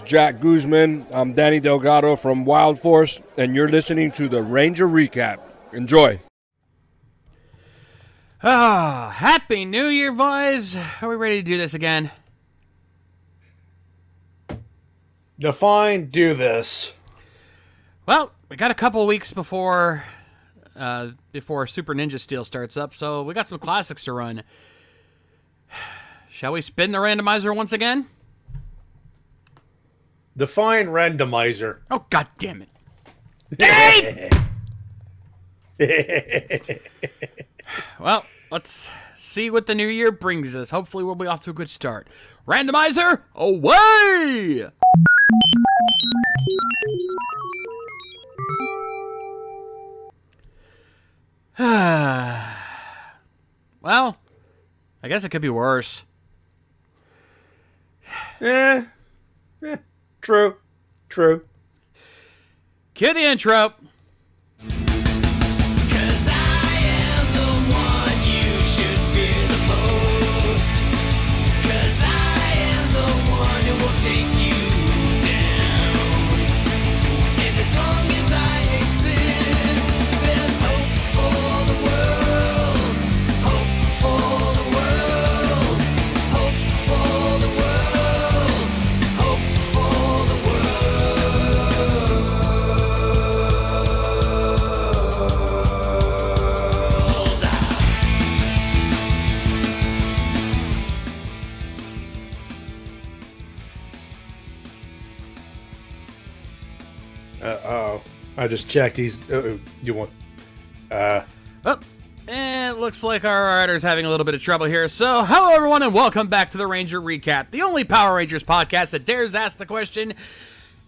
Jack Guzman. I'm Danny Delgado from Wild Force, and you're listening to the Ranger Recap. Enjoy. Happy New Year, boys. Are we ready to do this again? Define do this. Well, we got a couple weeks before Super Ninja Steel starts up, so we got some classics to run. Shall we spin the randomizer once again? Define randomizer. Oh, god damn it. Dave! Well, let's see what the new year brings us. Hopefully we'll be off to a good start. Randomizer, away! Well, I guess it could be worse. True. Cue the intro. I just checked. You want? Oh, it looks like our writer's having a little bit of trouble here. So, hello everyone and welcome back to the Ranger Recap, the only Power Rangers podcast that dares ask the question,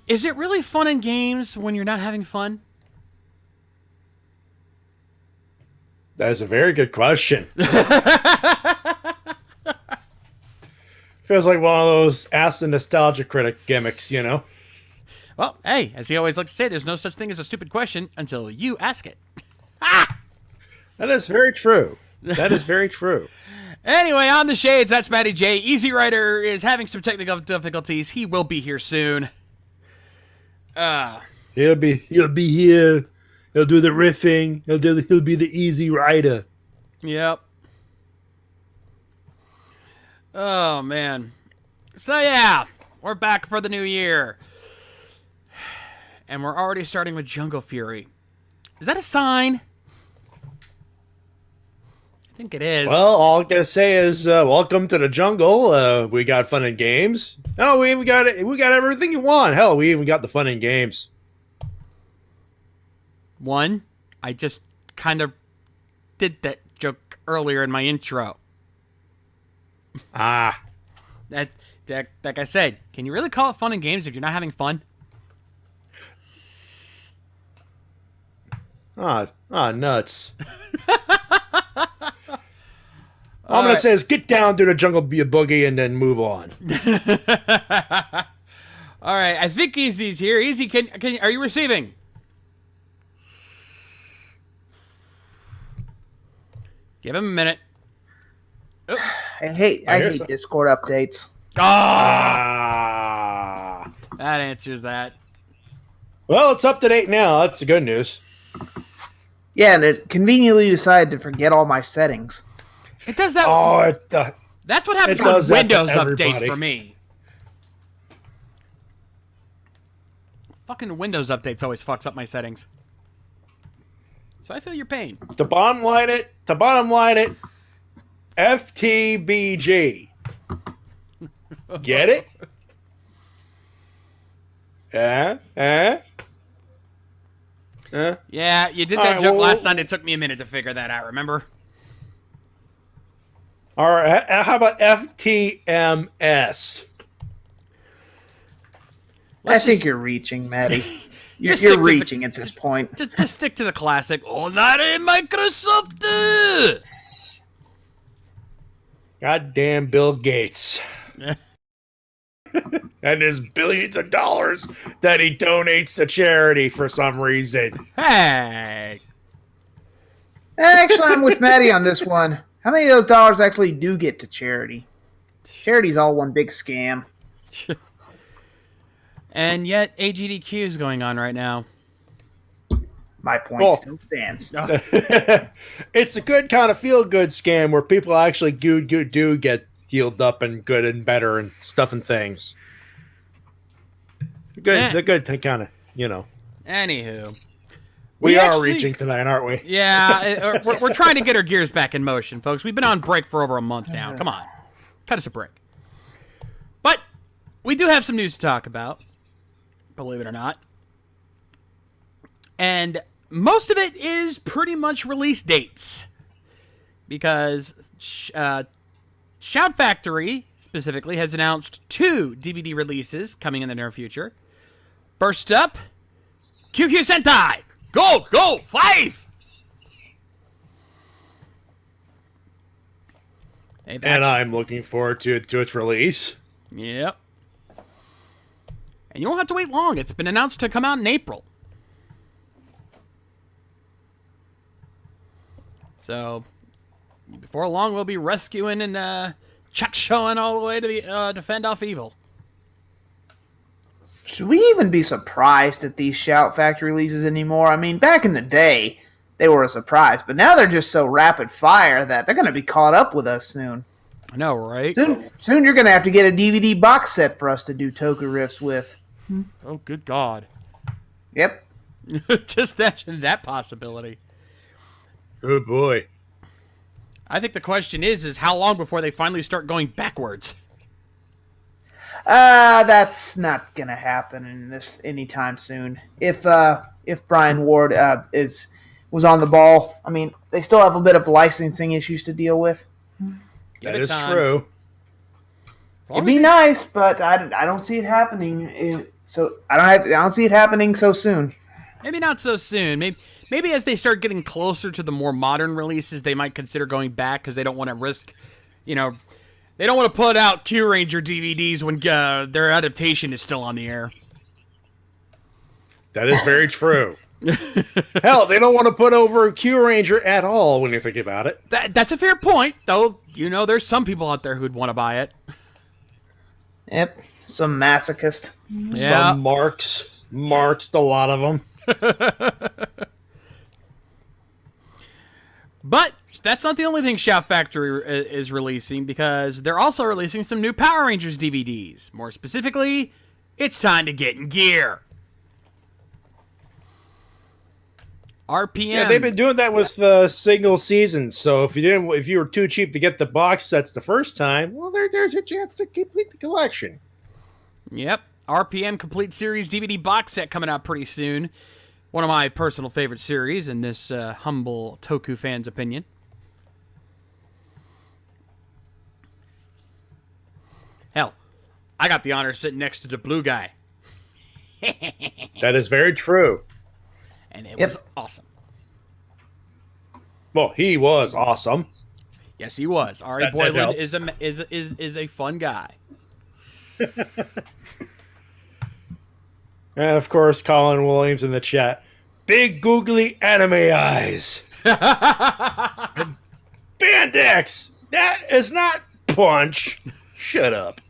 is it really fun in games when you're not having fun? That is a very good question. Feels like one of those ask the nostalgia critic gimmicks, you know? Well, hey, as he always likes to say, there's no such thing as a stupid question until you ask it. Ah! That is very true. That is very true. Anyway, on the shades, that's Matty Jay. Easy Rider is having some technical difficulties. He will be here soon. He'll be here. He'll do the riffing. He'll be the easy rider. Yep. Oh, man. So, yeah, we're back for the new year. And we're already starting with Jungle Fury. Is that a sign? I think it is. Well, all I gotta say is welcome to the jungle. We got fun and games. Oh, we got it. We got everything you want. Hell, we even got the fun and games. One, I just kind of did that joke earlier in my intro. That, like I said, can you really call it fun and games if you're not having fun? Nuts. All I'm going to say is get down to the jungle, be a boogie, and then move on. All right, I think Easy's here. Easy, are you receiving? Give him a minute. Oh. I hate Discord updates. That answers that. Well, it's up to date now. That's the good news. Yeah, and it conveniently decided to forget all my settings. It does that. That's what happens with Windows updates for me. Fucking Windows updates always fucks up my settings. So I feel your pain. To bottom line it, FTBG. Get it? Yeah, you did that joke last Sunday. It took me a minute to figure that out, remember? All right, how about FTMS? I think you're reaching, Matty. You're reaching at this point. Just stick to the classic. Onare Microsoft! Goddamn Bill Gates. And his billions of dollars that he donates to charity for some reason. Hey! Actually, I'm with Matty on this one. How many of those dollars actually do get to charity? Charity's all one big scam. And yet, AGDQ is going on right now. My point still stands. It's a good kind of feel-good scam where people actually do get healed up and good and better and stuff and things. Good, the good kind of, Anywho. We are reaching tonight, aren't we? Yeah, we're trying to get our gears back in motion, folks. We've been on break for over a month now. Come on. Cut us a break. But we do have some news to talk about, believe it or not. And most of it is pretty much release dates. Because Shout Factory, specifically, has announced 2 DVD releases coming in the near future. First up, QQ Sentai! Go! 5! And I'm looking forward to its release. Yep. And you won't have to wait long. It's been announced to come out in April. So, before long, we'll be rescuing and chuck showing all the way to the defend off evil. Should we even be surprised at these Shout Factory releases anymore? I mean, back in the day, they were a surprise, but now they're just so rapid fire that they're going to be caught up with us soon. I know, right? Soon you're going to have to get a DVD box set for us to do Toku riffs with. Oh, good God. Yep. Just mention that possibility. Oh, boy. I think the question is how long before they finally start going backwards? That's not gonna happen in this anytime soon. If Brian Ward was on the ball, I mean, they still have a bit of licensing issues to deal with. That is true. It'd be nice, but I don't see it happening. So I don't see it happening so soon. Maybe not so soon. Maybe as they start getting closer to the more modern releases, they might consider going back because they don't want to risk, they don't want to put out Q Ranger DVDs when their adaptation is still on the air. That is very true. Hell, they don't want to put over Q Ranger at all when you think about it. That's a fair point, though. There's some people out there who'd want to buy it. Yep, some masochist. Yeah. Some marks, a lot of them. But that's not the only thing Shout Factory is releasing, because they're also releasing some new Power Rangers DVDs. More specifically, it's time to get in gear. RPM. Yeah, they've been doing that with single seasons. So if you were too cheap to get the box sets the first time, well, there's your chance to complete the collection. Yep, RPM Complete Series DVD box set coming out pretty soon. One of my personal favorite series, in this humble Toku fan's opinion. Hell, I got the honor sitting next to the blue guy. That is very true. And it was awesome. Well, he was awesome. Yes, he was. Ari Boyland is a fun guy. And of course, Colin Williams in the chat. Big googly anime eyes. Bandex. That is not Punch. Shut up.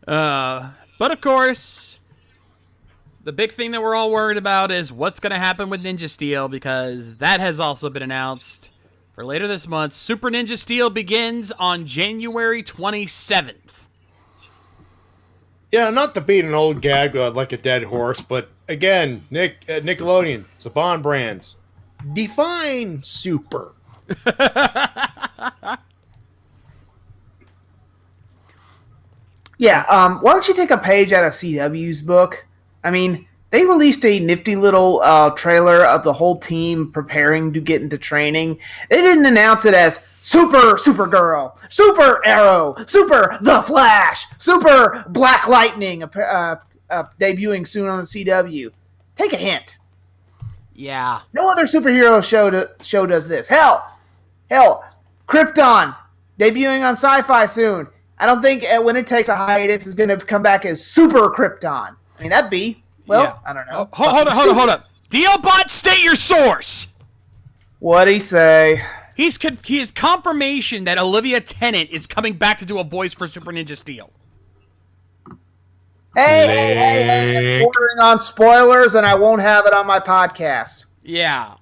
But of course, the big thing that we're all worried about is what's going to happen with Ninja Steel, because that has also been announced for later this month. Super Ninja Steel begins on January 27th. Yeah, not to beat an old gag like a dead horse, but again, Nickelodeon, Saban Brands, define super. Yeah, why don't you take a page out of CW's book? I mean, they released a nifty little trailer of the whole team preparing to get into training. They didn't announce it as Supergirl, Super Arrow, Super The Flash, Super Black Lightning, debuting soon on the CW. Take a hint. Yeah. No other superhero show does this. Hell, Krypton, debuting on Sci-Fi soon. I don't think when it takes a hiatus, it's going to come back as Super Krypton. I mean, that'd be, I don't know. Hold up. DLBot, state your source. What'd he say? he is confirmation that Olivia Tennant is coming back to do a voice for Super Ninja Steel. Hey, bordering on spoilers, and I won't have it on my podcast. Yeah.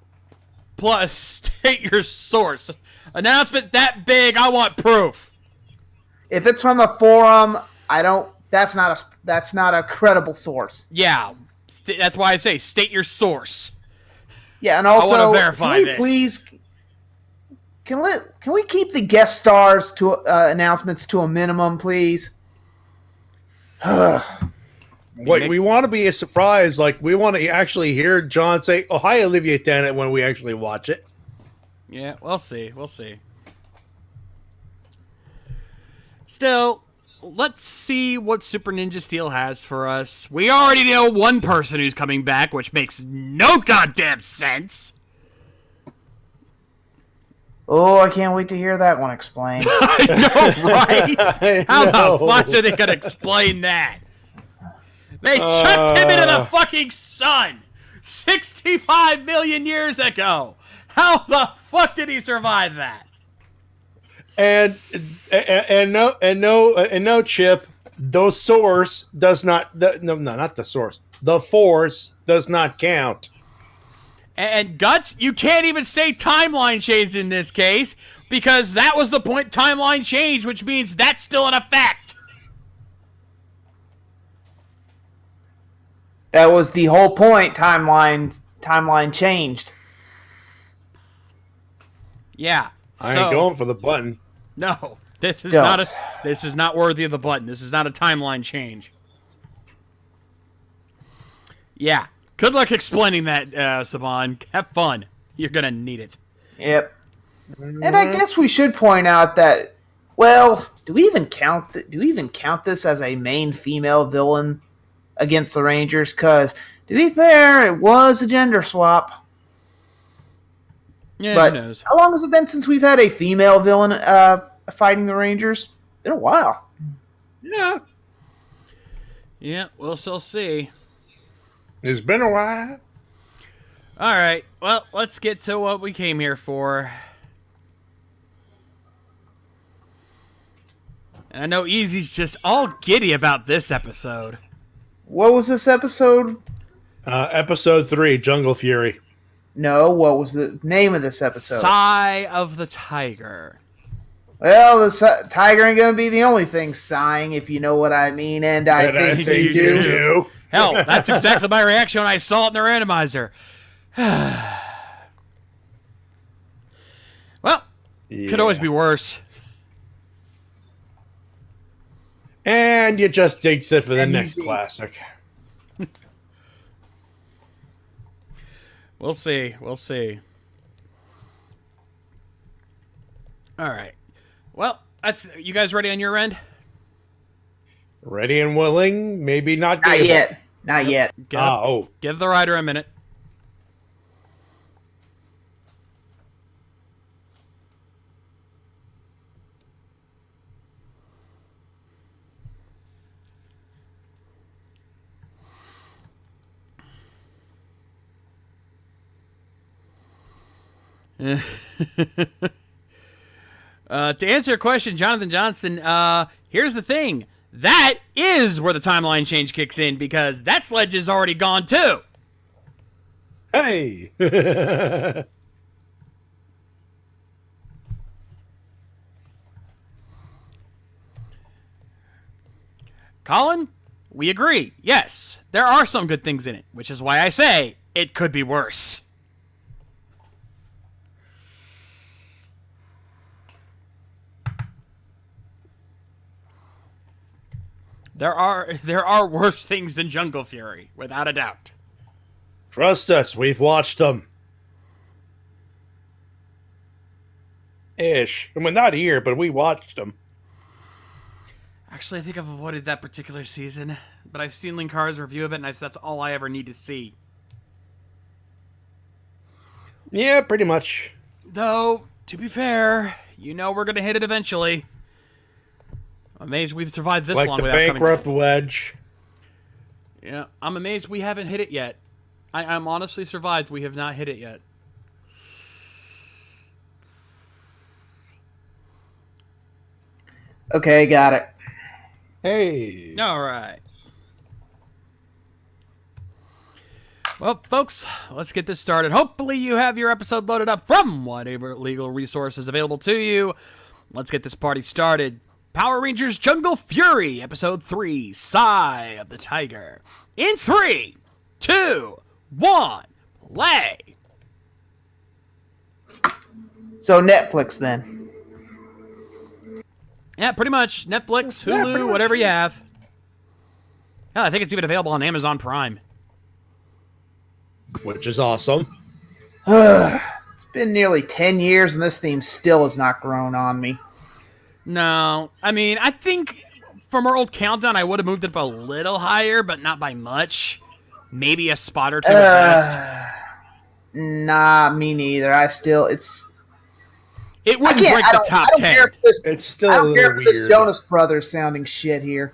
Plus, state your source. Announcement that big, I want proof. If it's from a forum, I don't. That's not a credible source. Yeah, that's why I say state your source. Yeah, and also, I want to verify this. Please, can we keep the guest stars to announcements to a minimum, please? Wait, we want to be a surprise. Like, we want to actually hear John say, "Oh, hi, Olivia Tennant," when we actually watch it. Yeah, we'll see. We'll see. Still, let's see what Super Ninja Steel has for us. We already know one person who's coming back, which makes no goddamn sense. Oh, I can't wait to hear that one explained. I know, right? How the fuck are they going to explain that? They chucked him into the fucking sun 65 million years ago. How the fuck did he survive that? And no, Chip. The source does not. Not the source. The Force does not count. And Guts, you can't even say timeline change in this case because that was the point. Timeline change, which means that's still in effect. That was the whole point. Timeline changed. Yeah. I ain't going for the button. No, this is Don't. This is not worthy of the button. This is not a timeline change. Yeah. Good luck explaining that, Saban. Have fun. You're gonna need it. Yep. And I guess we should point out that, well, do we even count this as a main female villain against the Rangers? Because, to be fair, it was a gender swap. Yeah, But who knows? how long has it been since we've had a female villain fighting the Rangers? Been a while. Yeah, Yeah, we'll still see. it's been a while. All right. Well, let's get to what we came here for. And I know Easy's just all giddy about this episode. What was this episode? Episode 3, Jungle Fury. No, what was the name of this episode? Sigh of the Tiger. Well, the tiger ain't going to be the only thing sighing, if you know what I mean, and I think they do. Hell, that's exactly my reaction when I saw it in the randomizer. Well, could always be worse. And you just jinx it for the next classic. We'll see. We'll see. All right. Well, you guys ready on your end? Ready and willing, maybe not. Not yet. Not yet. Give the rider a minute. To answer your question, Jonathan Johnson, here's the thing. That is where the timeline change kicks in because that sledge is already gone too. Hey! Colin, we agree. Yes, there are some good things in it, which is why I say it could be worse. There are worse things than Jungle Fury, without a doubt. Trust us, we've watched them. Ish. I mean, not here, but we watched them. Actually, I think I've avoided that particular season, but I've seen Linkar's review of it, and that's all I ever need to see. Yeah, pretty much. Though, to be fair, you know we're going to hit it eventually. I'm amazed we've survived this like long the without bankrupt wedge. Yeah, I'm amazed we haven't hit it yet. I'm honestly survived. We have not hit it yet. Okay, got it. Hey. All right. Well, folks, let's get this started. Hopefully you have your episode loaded up from whatever legal resources available to you. Let's get this party started. Power Rangers Jungle Fury, Episode 3, Sigh of the Tiger. In 3, 2, 1, play! So Netflix then. Yeah, pretty much. Netflix, Yeah, Hulu, pretty much. whatever you have. Hell, I think it's even available on Amazon Prime. Which is awesome. It's been nearly 10 years and this theme still has not grown on me. No, I mean, I think from our old countdown, I would have moved it up a little higher, but not by much. Maybe a spot or two at best. Nah, me neither. It wouldn't break the top 10. It's still I a don't care little for this weird. Jonas Brothers sounding shit here.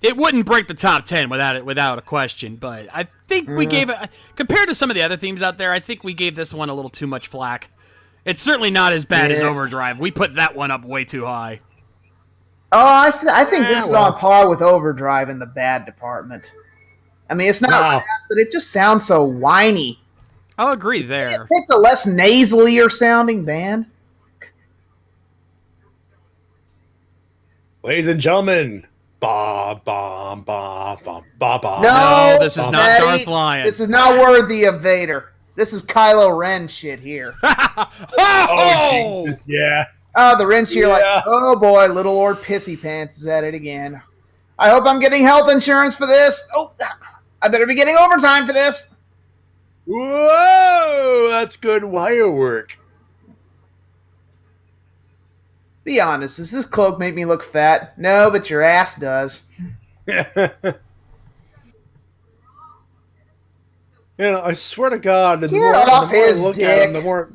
It wouldn't break the top 10 without a question, but I think we gave it, compared to some of the other themes out there, I think we gave this one a little too much flack. It's certainly not as bad as Yeah. Overdrive. We put that one up way too high. Oh, I think this is on par with Overdrive in the bad department. I mean, it's not Wow. rap, but it just sounds so whiny. I'll agree there. Pick a less nasalier sounding band. Ladies and gentlemen, ba ba ba ba ba ba. No, this is not Matty, Darth Lion. This is not worthy of Vader. This is Kylo Ren shit here. Oh, Jesus, yeah. Oh, the Ren's here Yeah. like, oh boy, little Lord Pissy Pants is at it again. I hope I'm getting health insurance for this. Oh, I better be getting overtime for this. Whoa, that's good wire work. Be honest, does this cloak make me look fat? No, but your ass does. I swear to God, the Get more off I his look at him, dick. the more.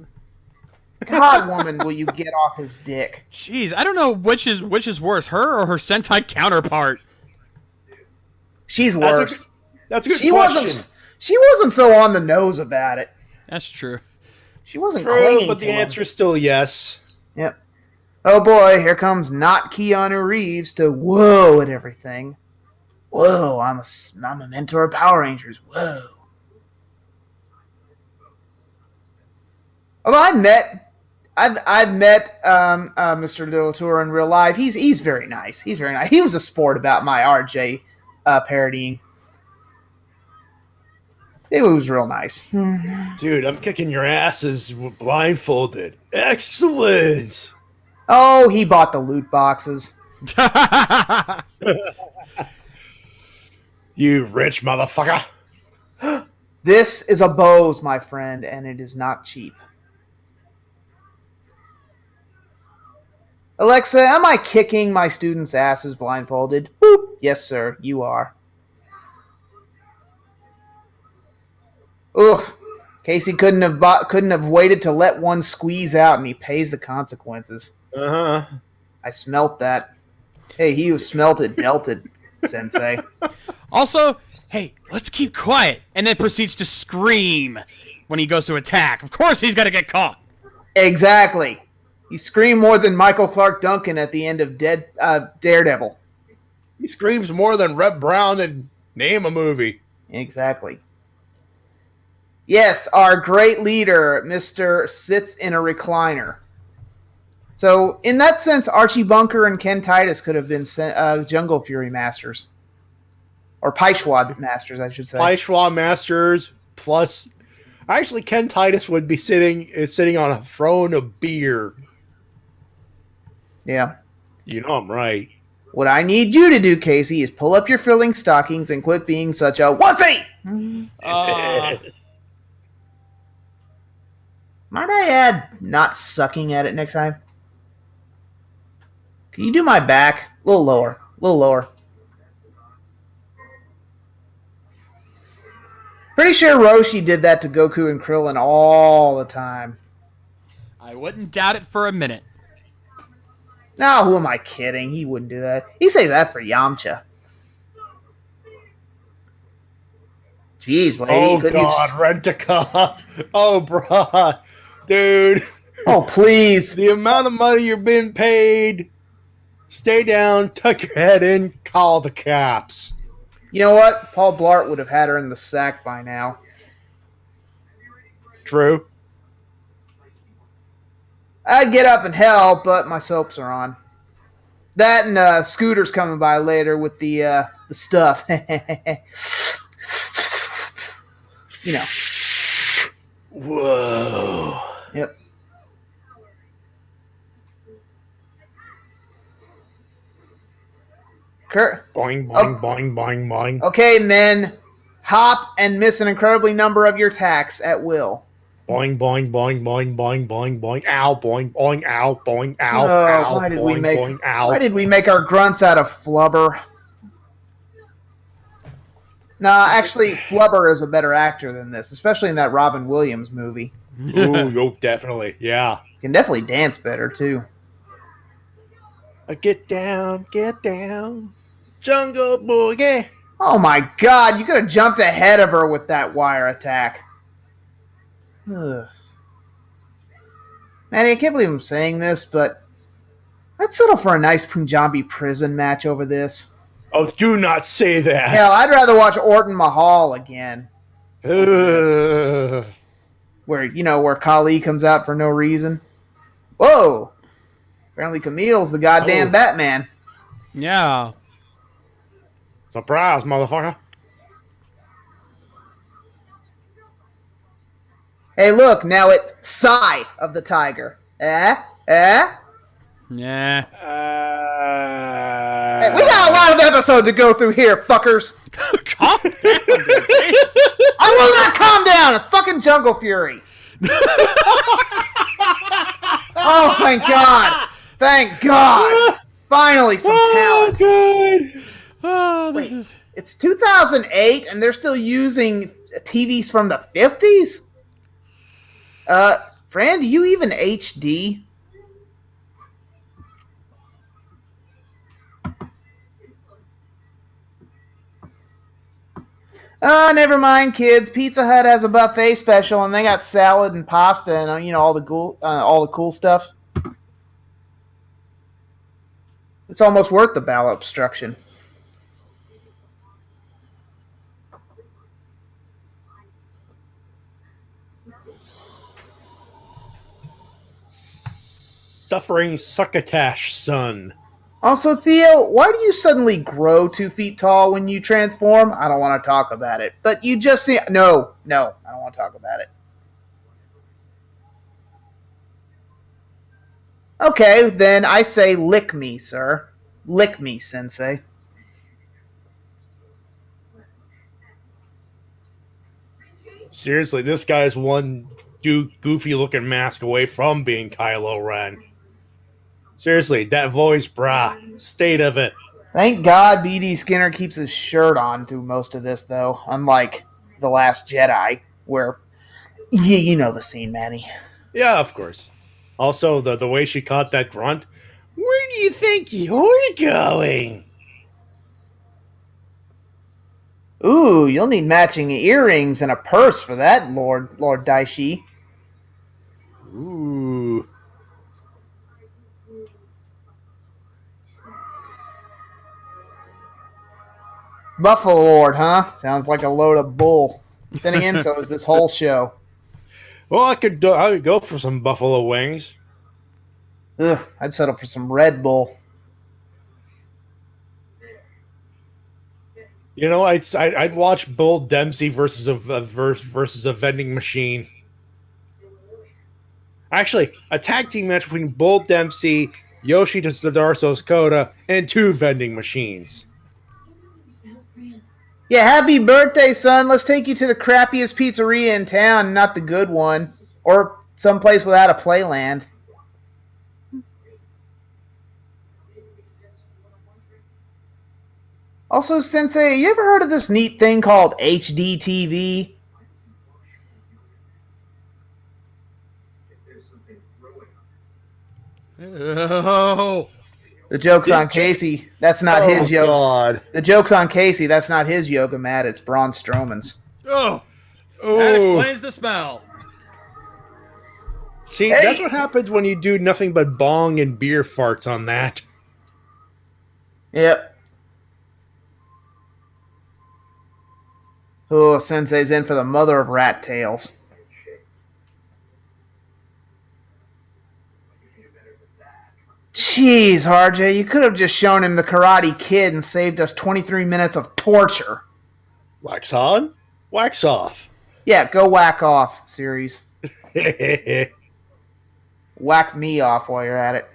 God, woman, will you get off his dick? Jeez, I don't know which is worse, her or her Sentai counterpart. She's That's worse. That's a good She question. wasn't so on the nose about it. That's true. She wasn't True, clinging but to the him. answer is still yes. Yep. Oh boy, here comes not Keanu Reeves to whoa at everything. Whoa, I'm a mentor of Power Rangers. Whoa. Although I've met Mr. Delatour in real life. He's very nice. He's very nice. He was a sport about my RJ parodying. It was real nice. Dude, I'm kicking your asses blindfolded. Excellent. Oh, he bought the loot boxes. You rich motherfucker. This is a Bose, my friend, and it is not cheap. Alexa, am I kicking my students' asses blindfolded? Boop. Yes, sir, you are. Oof. Casey couldn't have waited to let one squeeze out, and he pays the consequences. Uh-huh. I smelt that. Hey, he who smelt it dealt it, Sensei. Also, hey, let's keep quiet, and then proceeds to scream when he goes to attack. Of course he's going to get caught. Exactly. He screamed more than Michael Clark Duncan at the end of Daredevil. He screams more than Reb Brown and name a movie. Exactly. Yes, our great leader, Mr. Sits in a Recliner. So, in that sense, Archie Bunker and Ken Titus could have been Jungle Fury Masters. Or Peshwa Masters, I should say. Fleischwa Masters plus... Actually, Ken Titus would be sitting on a throne of beer. Yeah. You know I'm right. What I need you to do, Casey, is pull up your filling stockings and quit being such a wussy! Might I add not sucking at it next time? Can you do my back? A little lower. A little lower. Pretty sure Roshi did that to Goku and Krillin all the time. I wouldn't doubt it for a minute. Now, who am I kidding? He wouldn't do that. He'd say that for Yamcha. Jeez, lady. Oh, couldn't you God, Rent-A-Cop. Oh, bruh. Dude. Oh, please. The amount of money you're being paid. Stay down, tuck your head in, call the cops. You know what? Paul Blart would have had her in the sack by now. True. I'd get up and help, but my soaps are on. That and Scooter's coming by later with the stuff. You know. Whoa. Yep. Kurt. Boing, boing, boing, boing, boing. Okay, men. Hop and miss an incredibly number of your attacks at will. Boing, boing, boing, boing, boing, boing, boing. Ow, boing, boing, ow, boing, ow, ow, Why did boing, boing, ow. Why did we make our grunts out of flubber? Nah, actually, Flubber is a better actor than this, especially in that Robin Williams movie. Ooh, definitely. Yeah. He can definitely dance better, too. Get down, Jungle Boogie. Oh my god, you could have jumped ahead of her with that wire attack. Ugh. Manny, I can't believe I'm saying this, but I'd settle for a nice Punjabi prison match over this. Oh, do not say that. Hell, I'd rather watch Orton Mahal again. Ugh. Where Kali comes out for no reason. Whoa! Apparently Camille's the goddamn Batman. Yeah. Surprise, motherfucker. Hey, look, now it's Psy of the Tiger. Yeah. Hey, we got a lot of episodes to go through here, fuckers. Calm down, dude. Jesus. I will not calm down. It's fucking Jungle Fury. Oh, thank God. Thank God. Finally, some talent. Good. Oh, this Wait, is... it's 2008 and they're still using TVs from the 50s? Fran, do you even HD? Oh, never mind, kids. Pizza Hut has a buffet special, and they got salad and pasta and all the cool stuff. It's almost worth the bowel obstruction. Suffering succotash, son. Also, Theo, why do you suddenly grow 2 feet tall when you transform? I don't want to talk about it. But you just see... No, I don't want to talk about it. Okay, then I say lick me, sir. Lick me, sensei. Seriously, this guy's one goofy-looking mask away from being Kylo Ren. Seriously, that voice, brah. State of it. Thank God B.D. Skinner keeps his shirt on through most of this, though. Unlike The Last Jedi, where... Yeah, you know the scene, Matty. Yeah, of course. Also, the way she caught that grunt. Where do you think you're going? Ooh, you'll need matching earrings and a purse for that, Lord Daishi. Ooh. Buffalo Lord, huh? Sounds like a load of bull. Then again, so is this whole show. Well, I could go for some buffalo wings. Ugh, I'd settle for some Red Bull. You know, I'd watch Bull Dempsey versus a vending machine. Actually, a tag team match between Bull Dempsey, Yoshi Sudarso's Coda, and 2 vending machines. Yeah, happy birthday, son. Let's take you to the crappiest pizzeria in town, not the good one. Or someplace without a playland. Also, Sensei, you ever heard of this neat thing called HDTV? Oh. The joke's on Casey. That's not his yoga. God. The joke's on Casey. That's not his yoga mat. It's Braun Strowman's. Oh. That explains the smell. See, that's what happens when you do nothing but bong and beer farts on that. Yep. Oh, Sensei's in for the mother of rat tails. Jeez, RJ, you could have just shown him the Karate Kid and saved us 23 minutes of torture. Wax on, wax off. Yeah, go whack off, series. Whack me off while you're at it.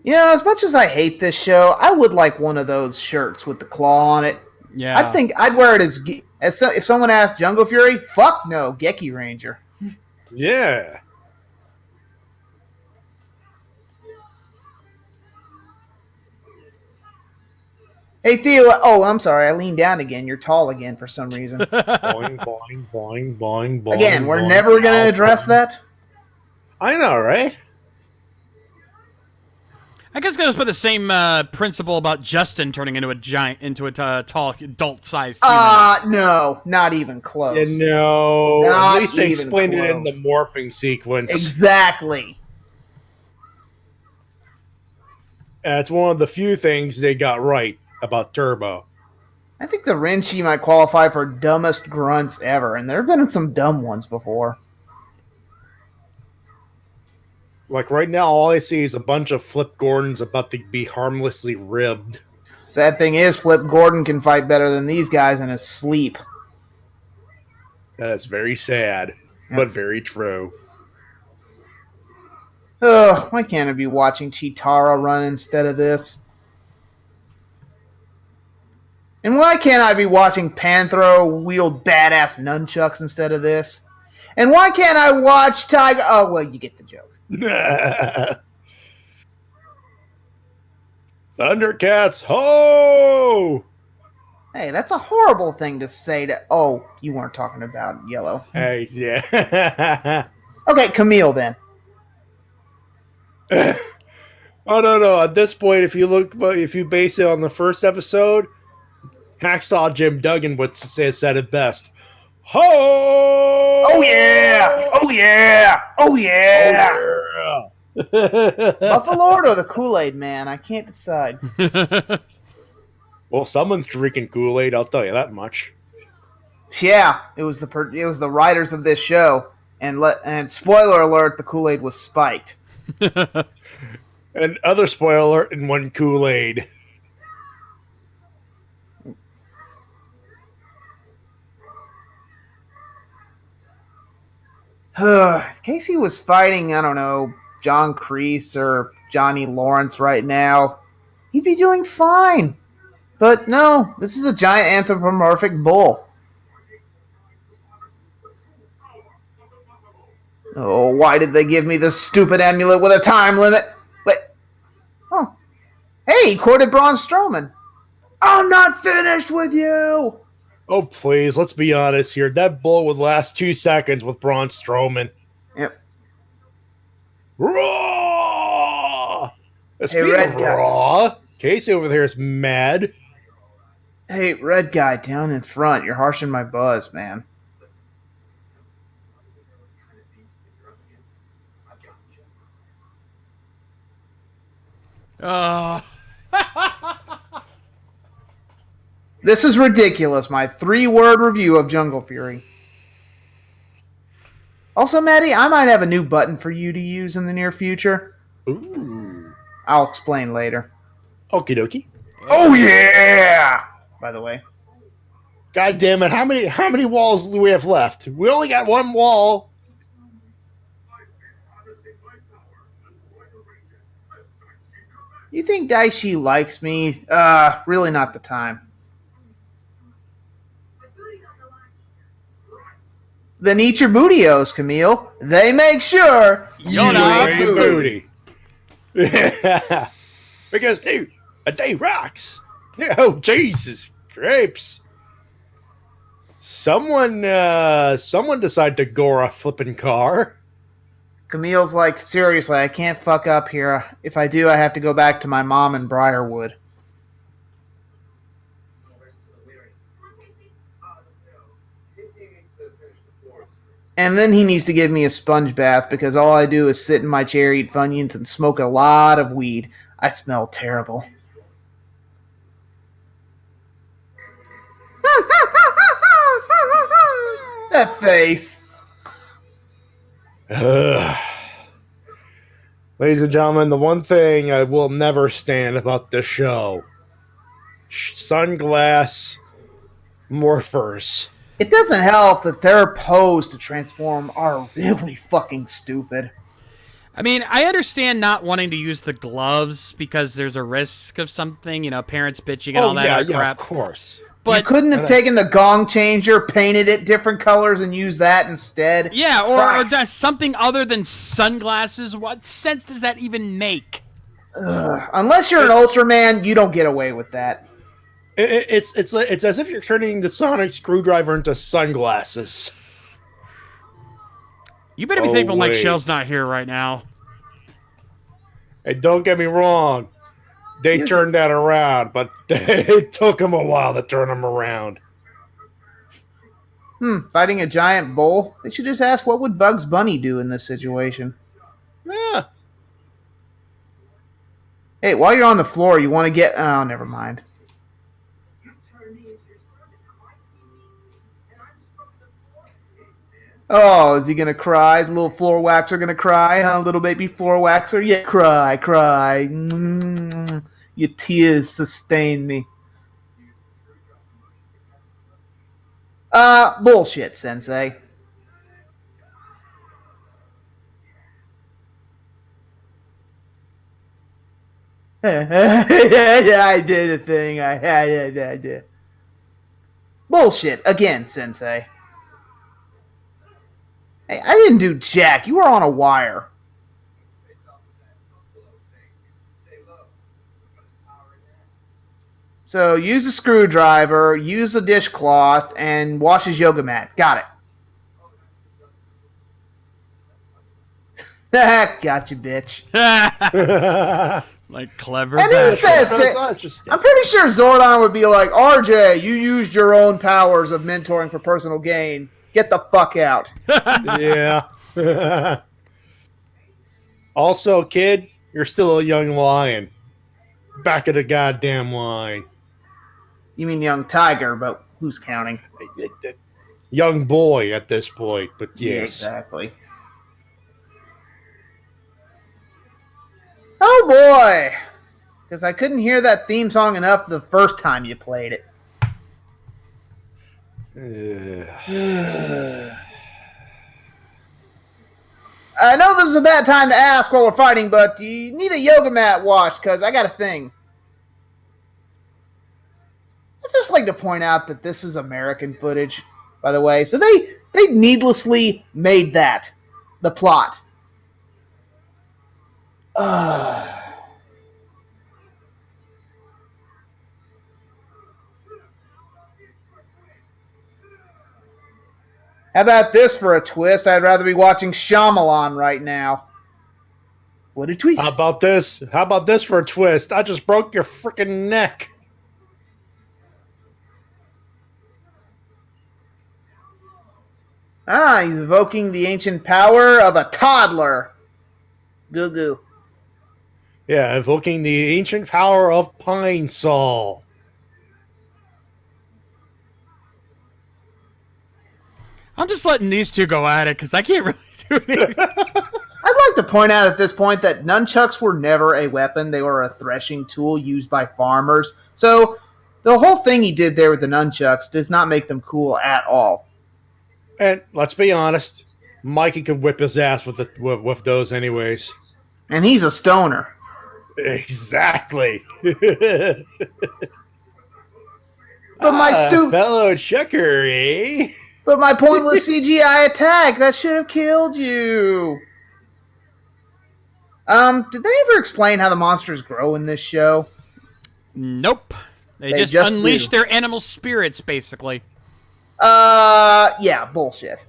You know, as much as I hate this show, I would like one of those shirts with the claw on it. Yeah. I think I'd wear it as if someone asked Jungle Fury, fuck no, Geki Ranger. Yeah. Hey, Theo. Oh, I'm sorry. I leaned down again. You're tall again for some reason. Boing, boing, boing, boing, boing. Again, we're boing, never going to address boing. that. I know, right? I guess it goes by the same principle about Justin turning into a tall adult-sized human. No, not even close. Yeah, no. Not At least they even explained it in the close. morphing sequence. Exactly. It's one of the few things they got right about Turbo. I think the Renshi might qualify for dumbest grunts ever, and there have been some dumb ones before. Like right now, all I see is a bunch of Flip Gordons about to be harmlessly ribbed. Sad thing is, Flip Gordon can fight better than these guys in his sleep. That is very sad, but very true. Ugh, why can't I be watching Chitara run instead of this? And why can't I be watching Panthro wield badass nunchucks instead of this? And why can't I watch Tiger... Oh, well, you get the joke. Thundercats, ho! Hey, that's a horrible thing to say to... Oh, you weren't talking about Yellow. Hey, yeah. Okay, Camille, then. Oh, no. At this point, if you base it on the first episode, Hacksaw Jim Duggan would say said it best. Ho! Oh, yeah! Oh, yeah! Oh, yeah! Oh, Buffalo or the Kool-Aid Man? I can't decide. Well, someone's drinking Kool-Aid, I'll tell you that much. Yeah, it was the writers of this show, and spoiler alert, the Kool-Aid was spiked. And other spoiler alert in one Kool-Aid. If Casey was fighting, I don't know, John Kreese or Johnny Lawrence right now, he'd be doing fine. But no, this is a giant anthropomorphic bull. Oh, why did they give me this stupid amulet with a time limit? Wait. Oh. Hey, he quoted Braun Strowman. I'm not finished with you! Oh, please, let's be honest here. That bull would last 2 seconds with Braun Strowman. Yep. Raw! Speaking Red of guy. Raw, Casey over there is mad. Hey, red guy down in front, you're harshing my buzz, man. This is ridiculous, my 3-word review of Jungle Fury. Also, Matty, I might have a new button for you to use in the near future. Ooh. I'll explain later. Okie dokie. Oh, yeah! By the way. God damn it, how many walls do we have left? We only got one wall. You think Daishi likes me? Really not the time. Then eat your bootios, Camille. They make sure You're not ain't booty. Because, dude, a day rocks. Oh, Jesus. Grapes. Someone decided to gore a flipping car. Camille's like, seriously, I can't fuck up here. If I do, I have to go back to my mom in Briarwood. And then he needs to give me a sponge bath because all I do is sit in my chair, eat Funyuns, and smoke a lot of weed. I smell terrible. That face. Ladies and gentlemen, the one thing I will never stand about this show: sunglass morphers. It doesn't help that their pose to transform are really fucking stupid. I mean, I understand not wanting to use the gloves because there's a risk of something, parents bitching and all that other crap. Of course. But you couldn't have taken the gong changer, painted it different colors, and used that instead? Yeah, or does something other than sunglasses. What sense does that even make? Unless you're an Ultraman, you don't get away with that. It's as if you're turning the sonic screwdriver into sunglasses. You better be thankful Mike Shell's not here right now. Hey, don't get me wrong. They turned that around, but it took them a while to turn them around. Fighting a giant bull? They should just ask what would Bugs Bunny do in this situation. Yeah. Hey, while you're on the floor, you want to get... Oh, never mind. Oh, is he going to cry? Is little floor waxer going to cry? Huh, little baby floor waxer? Yeah, cry, cry. Your tears sustain me. Bullshit, Sensei. Yeah, I did a thing. I did. Bullshit, again, Sensei. Hey, I didn't do jack. You were on a wire. So use a screwdriver, use a dishcloth, and wash his yoga mat. Got it. Gotcha, bitch. Like clever. And he says, I'm pretty sure Zordon would be like, RJ, you used your own powers of mentoring for personal gain. Get the fuck out. Yeah. Also, kid, you're still a young lion. Back of the goddamn line. You mean young tiger, but who's counting? Young boy at this point, but yes. Yeah, exactly. Oh boy! Because I couldn't hear that theme song enough the first time you played it. I know this is a bad time to ask while we're fighting, but do you need a yoga mat washed? Because I got a thing. I'd just like to point out that this is American footage, by the way. So they needlessly made that the plot. How about this for a twist? I'd rather be watching Shyamalan right now. What a twist. How about this? How about this for a twist? I just broke your freaking neck. He's evoking the ancient power of a toddler. Goo goo. Yeah, evoking the ancient power of Pine Sol. I'm just letting these two go at it because I can't really do anything. I'd like to point out at this point that nunchucks were never a weapon. They were a threshing tool used by farmers. So the whole thing he did there with the nunchucks does not make them cool at all. And let's be honest, Mikey could whip his ass with those anyways. And he's a stoner. Exactly. But my fellow checker, eh? But my pointless CGI attack, that should have killed you. Did they ever explain how the monsters grow in this show? Nope. They just unleash their animal spirits, basically. Yeah, bullshit.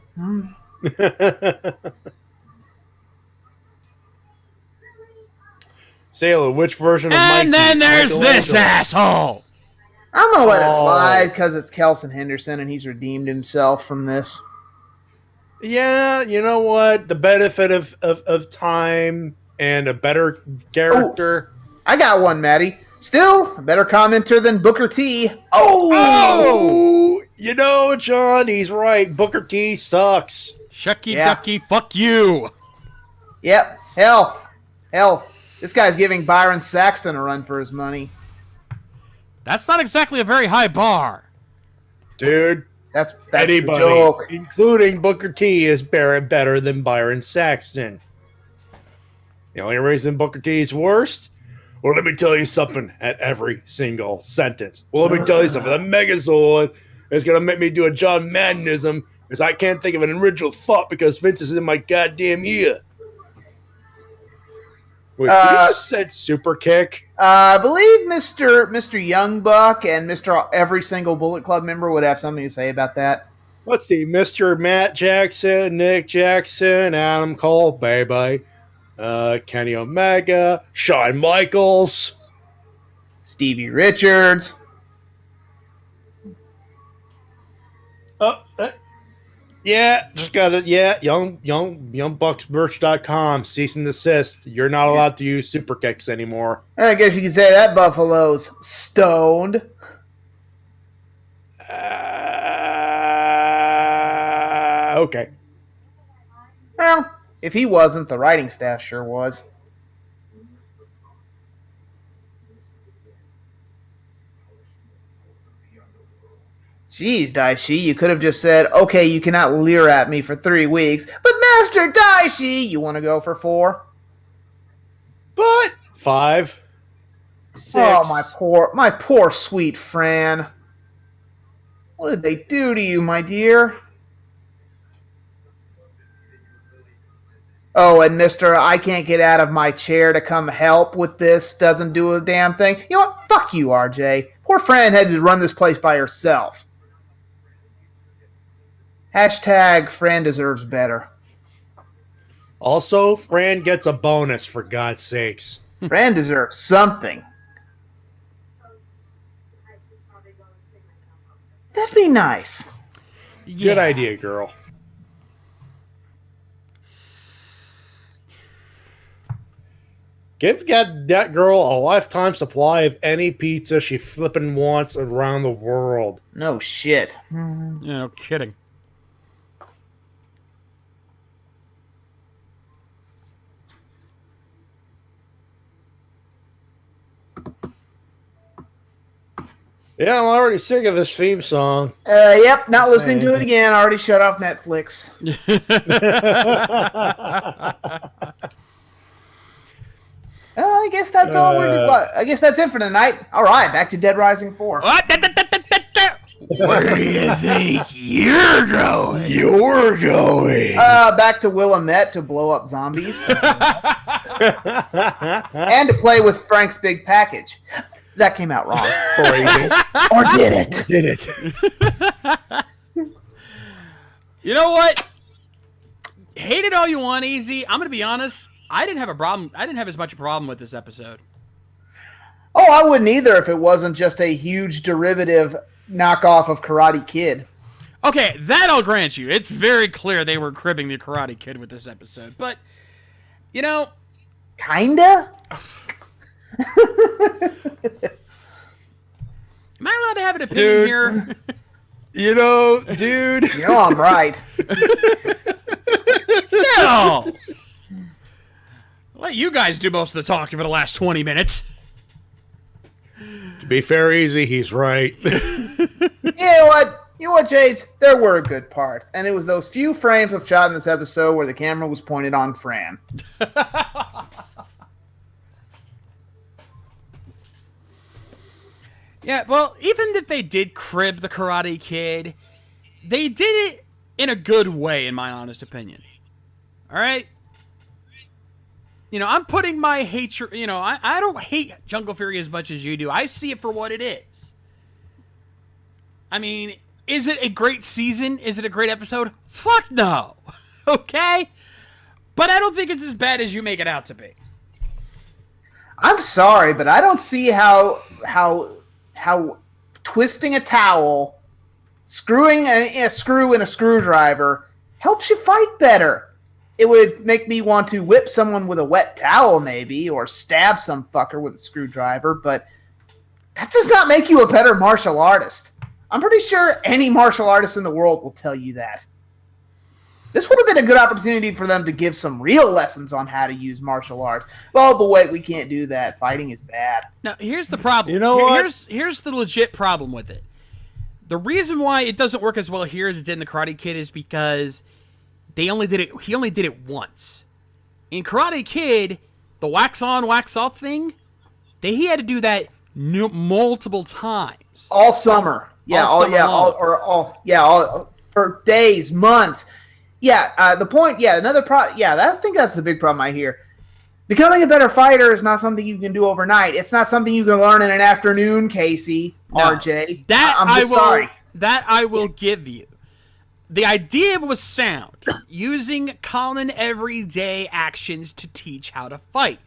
Sailor, which version of Mikey? And then there's this asshole! I'm gonna let it slide because it's Kelson Henderson and he's redeemed himself from this. Yeah, you know what? The benefit of time and a better character. I got one, Matty. Still a better commenter than Booker T. Oh, you know, John, he's right. Booker T sucks. Shucky Yeah. ducky, fuck you. Yep. Hell. This guy's giving Byron Saxton a run for his money. That's not exactly a very high bar. Dude, That's anybody, the joke. including Booker T, is better than Byron Saxton. The only reason Booker T is worst? Well, let me tell you something at every single sentence. Well, let me tell you something. The Megazord is going to make me do a John Maddenism because I can't think of an original thought because Vince is in my goddamn ear. Wait, you just said super kick? I believe Mr. Young Buck and Mr. Every Single Bullet Club member would have something to say about that. Let's see. Mr. Matt Jackson, Nick Jackson, Adam Cole, baby. Kenny Omega, Shawn Michaels, Stevie Richards. Yeah, just got it. Yeah, youngbucksmerch.com. Cease and desist. You're not allowed to use super kicks anymore. I guess you could say that Buffalo's stoned. Okay. Well, if he wasn't, the writing staff sure was. Jeez, Daishi, you could have just said, okay, you cannot leer at me for 3 weeks, but Master Daishi, you want to go for 4? But 5, 6. Oh, my poor sweet Fran. What did they do to you, my dear? Oh, and Mr. I can't get out of my chair to come help with this doesn't do a damn thing. You know what? Fuck you, RJ. Poor Fran had to run this place by herself. Hashtag Fran deserves better. Also, Fran gets a bonus, for God's sakes. Fran deserves something. That'd be nice. Good idea, girl. Give that girl a lifetime supply of any pizza she flippin' wants around the world. No shit. No kidding. Yeah, I'm already sick of this theme song. Yep, not listening to it again. I already shut off Netflix. I guess that's all we're doing. I guess that's it for tonight. All right, back to Dead Rising 4. Where do you think you're going? You're going. Back to Willamette to blow up zombies. And to play with Frank's big package. That came out wrong. Or did it? Did it? You know what? Hate it all you want, Easy. I'm gonna be honest. I didn't have a problem. I didn't have as much a problem with this episode. Oh, I wouldn't either if it wasn't just a huge derivative knockoff of Karate Kid. Okay, that I'll grant you. It's very clear they were cribbing the Karate Kid with this episode. But, you know... Kinda? Am I allowed to have an opinion here? You know, dude. You know I'm right. Still! Let you guys do most of the talking for the last 20 minutes. To be fair, Easy, he's right. You know what, Jades? There were good parts. And it was those few frames of shot in this episode where the camera was pointed on Fran. Yeah, well, even if they did crib the Karate Kid, they did it in a good way, in my honest opinion. Alright? You know, I'm putting my hatred... You know, I don't hate Jungle Fury as much as you do. I see it for what it is. I mean, is it a great season? Is it a great episode? Fuck no! Okay? But I don't think it's as bad as you make it out to be. I'm sorry, but I don't see how twisting a towel, screwing a screw in a screwdriver, helps you fight better. It would make me want to whip someone with a wet towel, maybe, or stab some fucker with a screwdriver, but that does not make you a better martial artist. I'm pretty sure any martial artist in the world will tell you that. This would have been a good opportunity for them to give some real lessons on how to use martial arts. Oh, but wait, we can't do that. Fighting is bad. Now, here's the problem. You know what? Here's the legit problem with it. The reason why it doesn't work as well here as it did in the Karate Kid is because he only did it once. In Karate Kid, the wax on, wax off thing, he had to do that multiple times. All summer. Yeah, for days, months. Yeah, the point, another problem. Yeah, I think that's the big problem I hear. Becoming a better fighter is not something you can do overnight. It's not something you can learn in an afternoon, Casey, no, RJ. Sorry. That I will give you. The idea was sound, using common everyday actions to teach how to fight.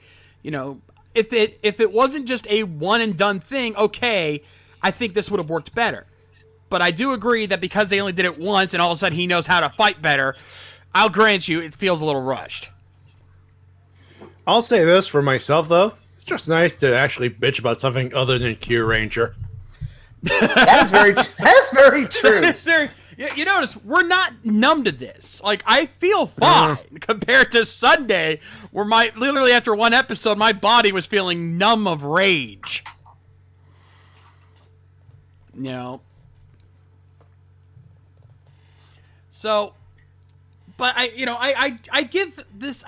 You know, if it wasn't just a one and done thing, okay, I think this would have worked better. But I do agree that because they only did it once and all of a sudden he knows how to fight better, I'll grant you it feels a little rushed. I'll say this for myself, though. It's just nice to actually bitch about something other than Q Ranger. That's very true. You notice, we're not numb to this. Like, I feel fine compared to Sunday, where literally after one episode, my body was feeling numb of rage. You know? So, but I give this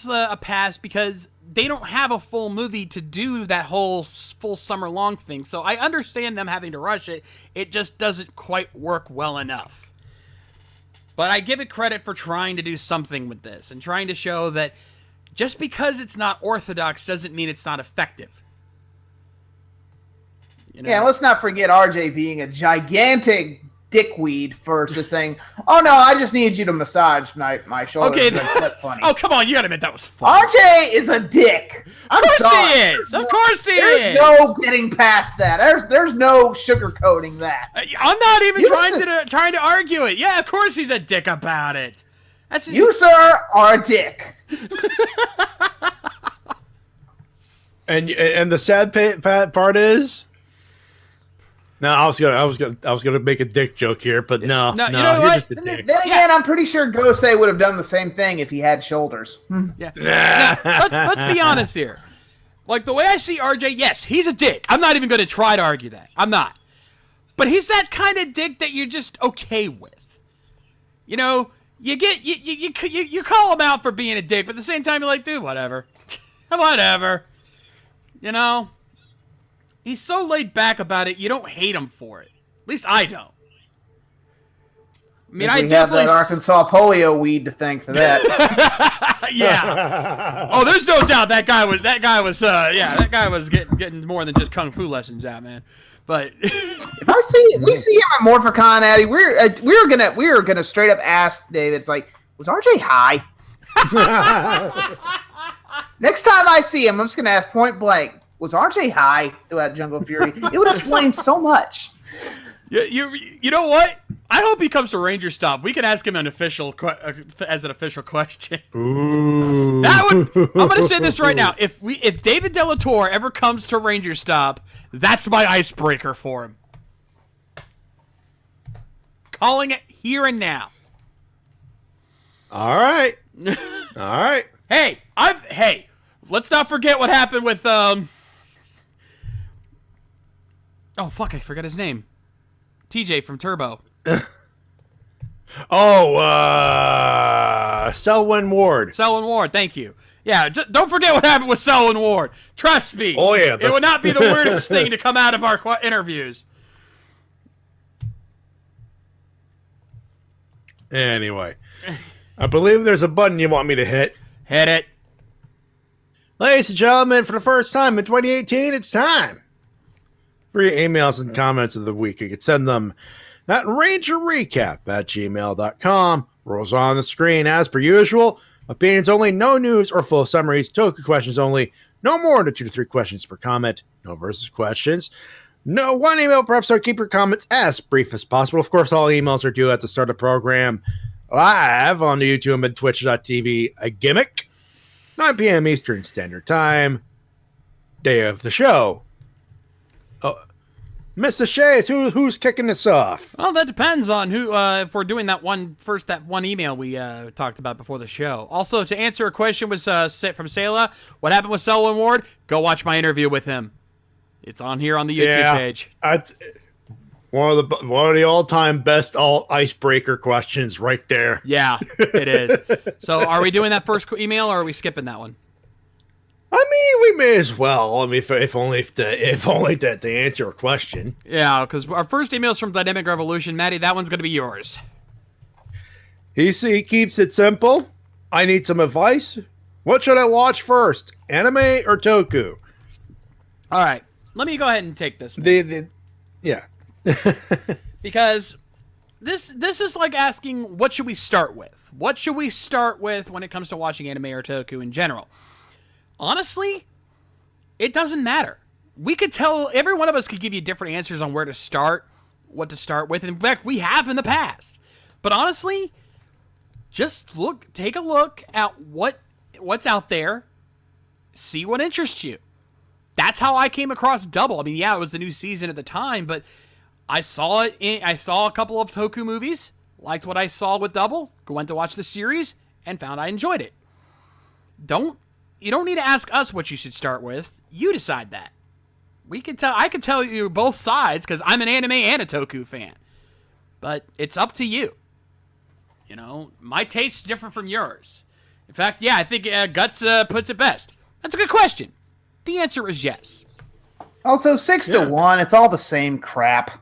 a pass because they don't have a full movie to do that whole full summer long thing. So I understand them having to rush it. It just doesn't quite work well enough. But I give it credit for trying to do something with this and trying to show that just because it's not orthodox doesn't mean it's not effective. You know? Yeah, let's not forget RJ being a gigantic dickweed for just saying, "Oh no, I just need you to massage my shoulders." Okay, that's funny. Oh come on, you gotta admit that was funny. RJ is a dick. Of course he is. Of course he is. There's no getting past that. There's no sugarcoating that. I'm not even trying to argue it. Yeah, of course he's a dick about it. You, sir, are a dick. And the sad part is. No, I was gonna make a dick joke here, but no, you know what? Just a dick. Then again, I'm pretty sure Gosei would have done the same thing if he had shoulders. Yeah. Now, let's be honest here. Like the way I see RJ, yes, he's a dick. I'm not even going to try to argue that. I'm not. But he's that kind of dick that you're just okay with. You know, you call him out for being a dick, but at the same time you're like, dude, whatever, whatever. You know. He's so laid back about it, you don't hate him for it. At least I don't. I mean, I definitely have that Arkansas polio weed to thank for that. Yeah. Oh, there's no doubt that guy was getting more than just kung fu lessons out, man. But if we see him at Morphicon, Addy, we're gonna straight up ask David. It's like, was RJ high? Next time I see him, I'm just gonna ask point blank. Was RJ high throughout Jungle Fury? It would explain so much. You know what? I hope he comes to Ranger Stop. We can ask him as an official question. Ooh. I'm going to say this right now. If David Delatorre ever comes to Ranger Stop, that's my icebreaker for him. Calling it here and now. All right. All right. Hey, let's not forget what happened with oh, fuck, I forgot his name. TJ from Turbo. Selwyn Ward. Selwyn Ward, thank you. Yeah, don't forget what happened with Selwyn Ward. Trust me. Oh, yeah. It would not be the weirdest thing to come out of our interviews. Anyway, I believe there's a button you want me to hit. Hit it. Ladies and gentlemen, for the first time in 2018, it's time for your emails and comments of the week. You can send them at rangerrecap@gmail.com. Rolls on the screen as per usual. Opinions only, no news or full summaries. Token questions only. No more than 2 to 3 questions per comment. No versus questions. No one email per episode. Keep your comments as brief as possible. Of course, all emails are due at the start of the program. live on the YouTube and Twitch.tv. A gimmick, 9 p.m. Eastern Standard Time, day of the show. Oh, Mr. Shays, who's kicking this off? Well, that depends on who. If we're doing that one email we talked about before the show. Also, to answer a question was from Sayla. What happened with Selwyn Ward? Go watch my interview with him. It's on here on the YouTube page. That's one of the all-time best icebreaker questions right there. Yeah, it is. So, are we doing that first email, or are we skipping that one? I mean, we may as well. I mean, if only to answer a question. Yeah, because our first email is from Dynamic Revolution. Matty, that one's going to be yours. He keeps it simple. I need some advice. What should I watch first, anime or toku? All right, let me go ahead and take this. Yeah. Because this is like asking, what should we start with? What should we start with when it comes to watching anime or toku in general? Honestly, it doesn't matter. We could tell, every one of us could give you different answers on where to start, what to start with. In fact, we have in the past. But honestly, just take a look at what's out there, see what interests you. That's how I came across Double. I mean, yeah, it was the new season at the time, but I saw a couple of toku movies, liked what I saw with Double, went to watch the series, and found I enjoyed it. You don't need to ask us what you should start with. You decide that. I could tell you both sides because I'm an anime and a toku fan. But it's up to you. You know, my taste's different from yours. In fact, yeah, I think Guts puts it best. That's a good question. The answer is yes. Also, 6-1, it's all the same crap.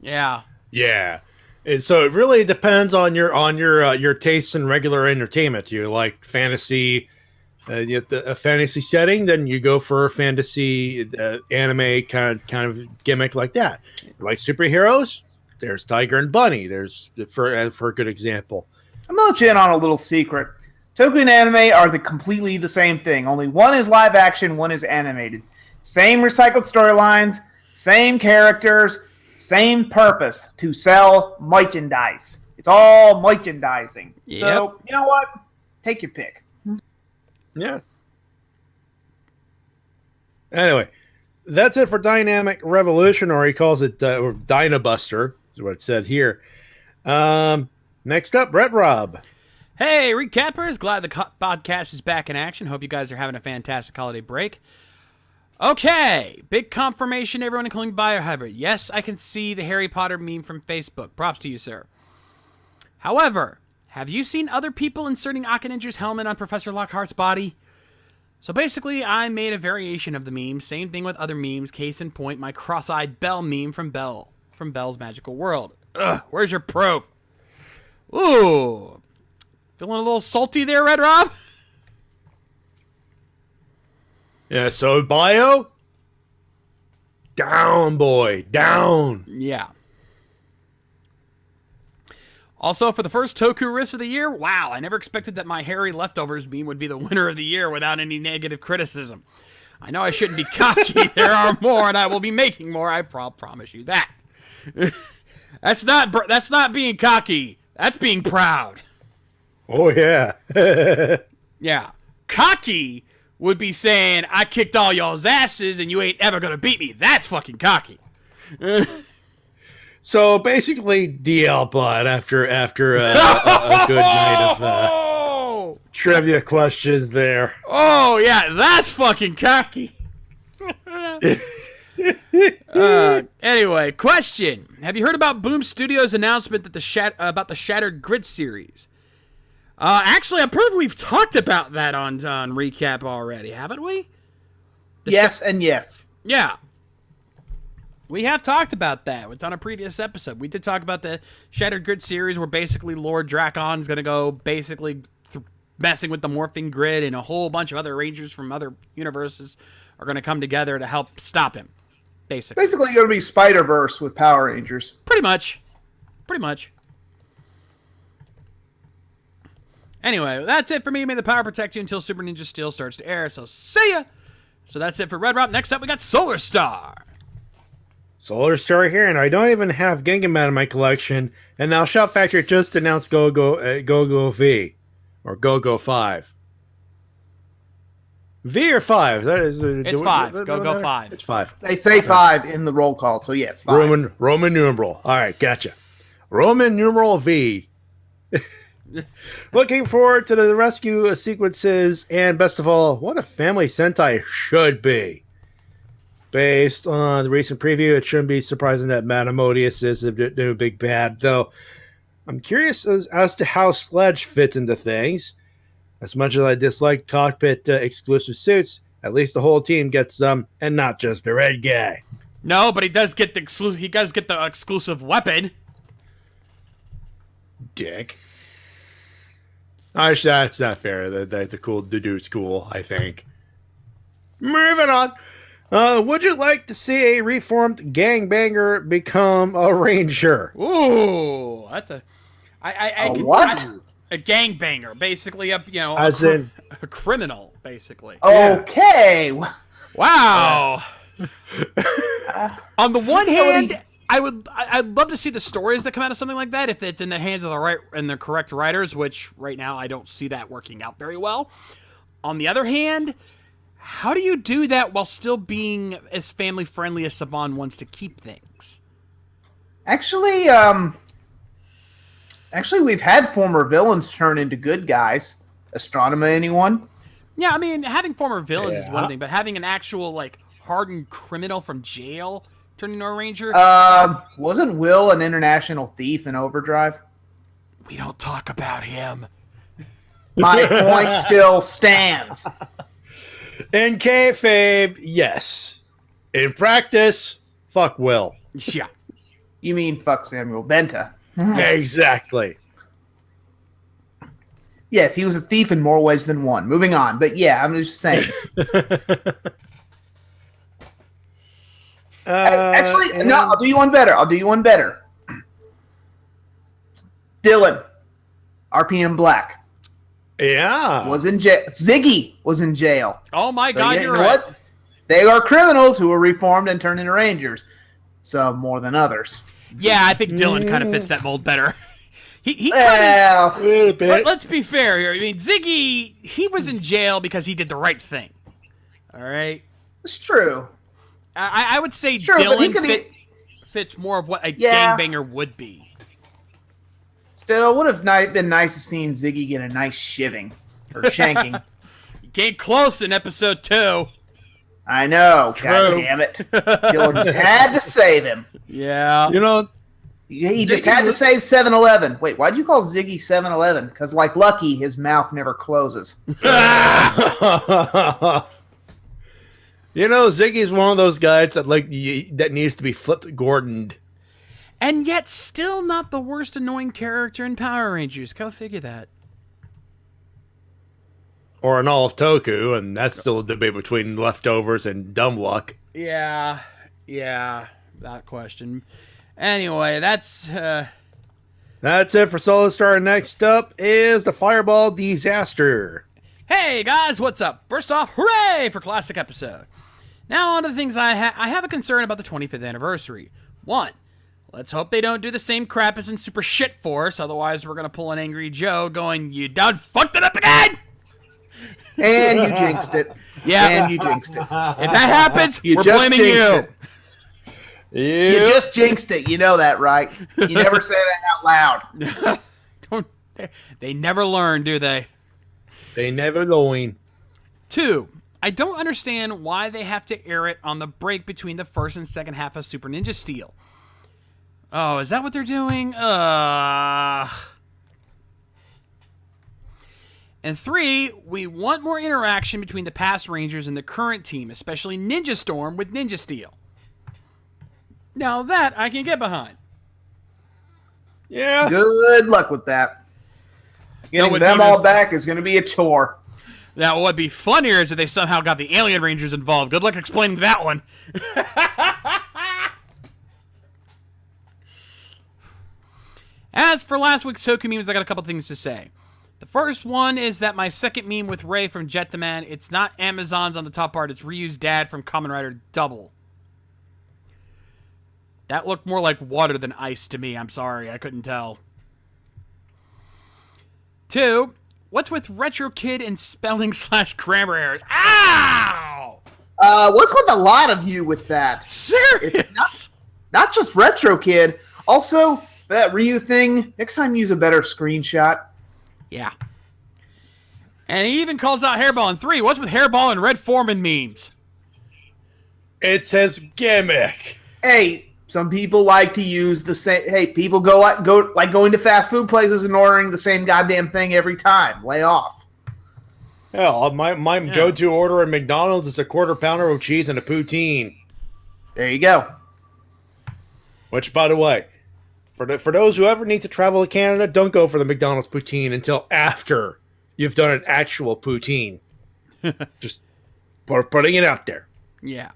Yeah. Yeah. And so it really depends on your tastes in regular entertainment. You like fantasy, a fantasy setting, then you go for a fantasy anime kind of gimmick like that. Like superheroes, there's Tiger and Bunny. There's for a good example. I'm gonna let you in on a little secret. Toku and anime are completely the same thing. Only one is live action, one is animated. Same recycled storylines, same characters, same purpose, to sell merchandise. It's all merchandising. Yep. So, you know what? Take your pick. Yeah. Anyway, that's it for Dynamic Revolution, or he calls it Dynabuster, is what it said here. Next up, Red Rob. Hey, recappers. Glad the podcast is back in action. Hope you guys are having a fantastic holiday break. Okay, big confirmation, everyone, including Biohybrid. Yes, I can see the Harry Potter meme from Facebook. Props to you, sir. However, have you seen other people inserting Akaninja's helmet on Professor Lockhart's body? So basically, I made a variation of the meme. Same thing with other memes. Case in point, my cross-eyed Belle meme from Belle's Magical World. Ugh, where's your proof? Ooh. Feeling a little salty there, Red Rob? Yeah, so Bio, down, boy, down. Yeah. Also, for the first Toku Risk of the year, wow, I never expected that my Harry Leftovers meme would be the winner of the year without any negative criticism. I know I shouldn't be cocky. There are more, and I will be making more. I promise you that. That's not being cocky. That's being proud. Oh, yeah. Yeah. Cocky would be saying, I kicked all y'all's asses, and you ain't ever gonna beat me. That's fucking cocky. So basically, DL Blood after a good night of trivia questions there. Oh yeah, that's fucking cocky. Anyway, question: have you heard about Boom Studios' announcement that about the Shattered Grid series? Actually, I'm pretty sure we've talked about that on Recap already, haven't we? Yes and yes. Yeah. We have talked about that. It's on a previous episode. We did talk about the Shattered Grid series where basically Lord Dracon's going to go basically messing with the morphing grid, and a whole bunch of other Rangers from other universes are going to come together to help stop him. Basically it's going to be Spider-Verse with Power Rangers. Pretty much. Anyway, that's it for me. May the power protect you until Super Ninja Steel starts to air. So see ya. So that's it for Red Rock. Next up, we got Solar Star. Solar Star here, and I don't even have Gengaman in my collection. And now Shop Factory just announced Go V, or Go 5. V or 5? That is, It's 5. Go 5. It's 5. They say 5 in the roll call, so yes, 5. Roman numeral. All right, gotcha. Roman numeral V. Looking forward to the rescue sequences, and best of all, what a family Sentai should be. Based on the recent preview, it shouldn't be surprising that Matamodius is a new big bad, though I'm curious as to how Sledge fits into things. As much as I dislike cockpit exclusive suits, at least the whole team gets them, and not just the red guy. No, but he does get the exclusive weapon. Dick. Actually, that's not fair. The dude's cool, I think. Moving on. Would you like to see a reformed gangbanger become a ranger? Ooh, that's a what? A gangbanger, basically a criminal, basically. Okay. Wow. On the one hand, I'd love to see the stories that come out of something like that if it's in the hands of the correct writers, which right now I don't see that working out very well. On the other hand, how do you do that while still being as family friendly as Saban wants to keep things? Actually, we've had former villains turn into good guys. Astronema, anyone? Yeah, I mean, having former villains is one thing, but having an actual, hardened criminal from jail turn into a ranger? Wasn't Will an international thief in Overdrive? We don't talk about him. My point still stands. In kayfabe, yes. In practice, fuck Will. Yeah. You mean fuck Samuel Benta. Exactly. Yes, he was a thief in more ways than one. Moving on. But yeah, I'm just saying. No, I'll do you one better. Dylan. RPM Black. Yeah. Was in jail. Ziggy was in jail. Oh my God, you're know right. What? They are criminals who were reformed and turned into rangers. Some more than others. Yeah, I think Dylan kind of fits that mold better. He a little bit. Let's be fair here. I mean, Ziggy, he was in jail because he did the right thing. All right? It's true. I would say Sure, Dylan fits more of what a gangbanger would be. Still, it would have been nice to see Ziggy get a nice shivving. Or shanking. He came close in episode 2. I know. True. God damn it. Dylan had to save him. Yeah. You know, he just had to save 7-Eleven. Wait, why'd you call Ziggy 7-Eleven? Because, like Lucky, his mouth never closes. You know, Ziggy's one of those guys that needs to be flipped Gordoned. And yet still not the worst annoying character in Power Rangers. Go figure that. Or an all of Toku, and that's still a debate between leftovers and dumb luck. Yeah, that question. Anyway, that's it for Solar Star. Next up is the Fireball Disaster. Hey guys, what's up? First off, hooray for classic episode. Now on to the things I have a concern about the 25th anniversary. 1, let's hope they don't do the same crap as in Super Shit Force, otherwise we're gonna pull an Angry Joe going, you done fucked it up again! And you jinxed it. Yeah. And you jinxed it. If that happens, we're just blaming jinxed you. it. You just jinxed it. You know that, right? You never say that out loud. They never learn, do they? They never learn. 2, I don't understand why they have to air it on the break between the first and second half of Super Ninja Steel. Oh, is that what they're doing? And 3, we want more interaction between the past Rangers and the current team, especially Ninja Storm with Ninja Steel. Now that I can get behind. Yeah. Good luck with that. Getting them all back is going to be a chore. Now, what would be funnier is if they somehow got the Alien Rangers involved. Good luck explaining that one. As for last week's Toku memes, I got a couple things to say. The first one is that my second meme with Ray from Jet the Man, it's not Amazon's on the top part, it's Ryu's dad from Kamen Rider Double. That looked more like water than ice to me. I'm sorry, I couldn't tell. 2, what's with Retro Kid and spelling / grammar errors? Ow! What's with a lot of you with that? Serious? Not just Retro Kid. Also, that Ryu thing, next time use a better screenshot. Yeah. And he even calls out Hairball in 3. What's with Hairball and Red Foreman memes? It's his gimmick. Hey, some people like to use the same. Hey, people go like going to fast food places and ordering the same goddamn thing every time. Lay off. Hell, my go-to order at McDonald's is a quarter pounder with cheese and a poutine. There you go. Which, by the way, for those who ever need to travel to Canada, don't go for the McDonald's poutine until after you've done an actual poutine. Just putting it out there. Yeah.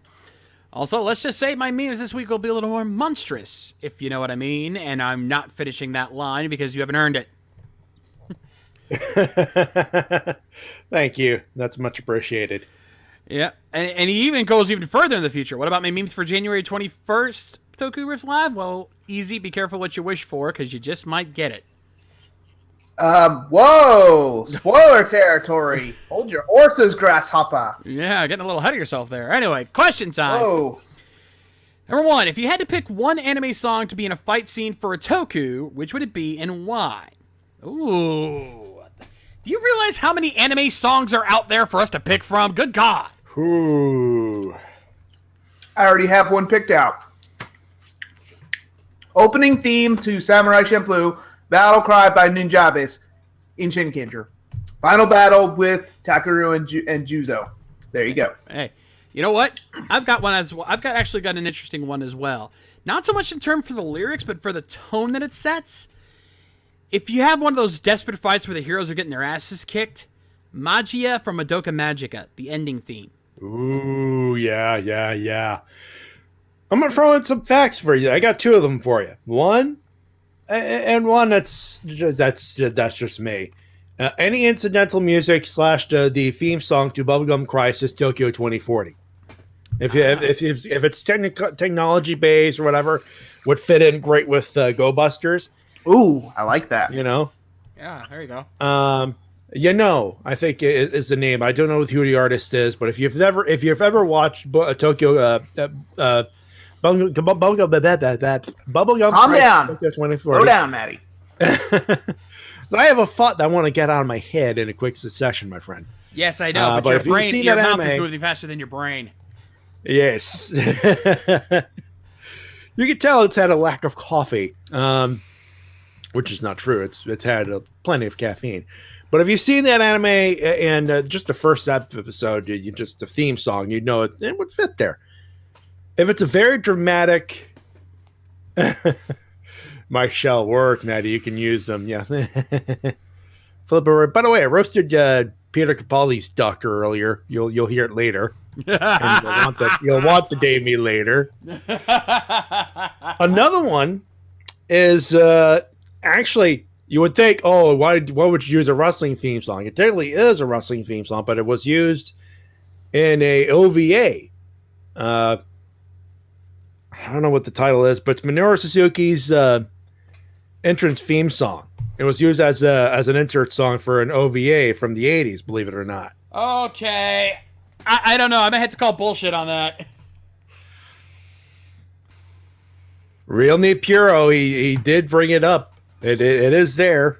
Also, let's just say my memes this week will be a little more monstrous, if you know what I mean, and I'm not finishing that line because you haven't earned it. Thank you. That's much appreciated. Yeah, and he even goes even further in the future. What about my memes for January 21st, Toku Rift Live? Well, easy. Be careful what you wish for, because you just might get it. Whoa! Spoiler territory. Hold your horses, grasshopper. Yeah, getting a little ahead of yourself there. Anyway, question time. Whoa. Number 1, if you had to pick one anime song to be in a fight scene for a Toku, which would it be and why? Ooh. Do you realize how many anime songs are out there for us to pick from? Good God. Ooh. I already have one picked out. Opening theme to Samurai Champloo, Battle Cry by Ninjabes in Shinkenger. Final battle with Takeru and Juzo. There you go. Hey, you know what? I've got one as well. Actually got an interesting one as well. Not so much in terms for the lyrics, but for the tone that it sets. If you have one of those desperate fights where the heroes are getting their asses kicked, Magia from Madoka Magica, the ending theme. Ooh, yeah. I'm gonna throw in some facts for you. I got 2 of them for you. One that's just me. Any incidental music / the theme song to Bubblegum Crisis Tokyo 2040. If it's technology based or whatever, would fit in great with Go Busters. Ooh, I like that. You know. Yeah, there you go. I think is the name. I don't know who the artist is, but if you've ever watched Tokyo Bubblegum Calm down. Slow down, Matty. So I have a thought that I want to get out of my head in a quick succession, my friend. Yes, I know, but your mouth is moving faster than your brain. Yes. You can tell it's had a lack of coffee, which is not true. It's had plenty of caffeine. But if you've seen that anime and just the first episode, just the theme song, you'd know it would fit there. If it's a very dramatic... My shell words, Matty. You can use them. Yeah. Flip over. By the way, I roasted Peter Capaldi's doctor earlier. You'll hear it later. And you'll want to date me later. Another one is actually you would think, oh, why would you use a wrestling theme song? It technically is a wrestling theme song, but it was used in a OVA. I don't know what the title is, but it's Minoru Suzuki's entrance theme song. It was used as an insert song for an OVA from the 80s, believe it or not. Okay. I don't know. I might have to call bullshit on that. Real neat Puro, he did bring it up. It is there.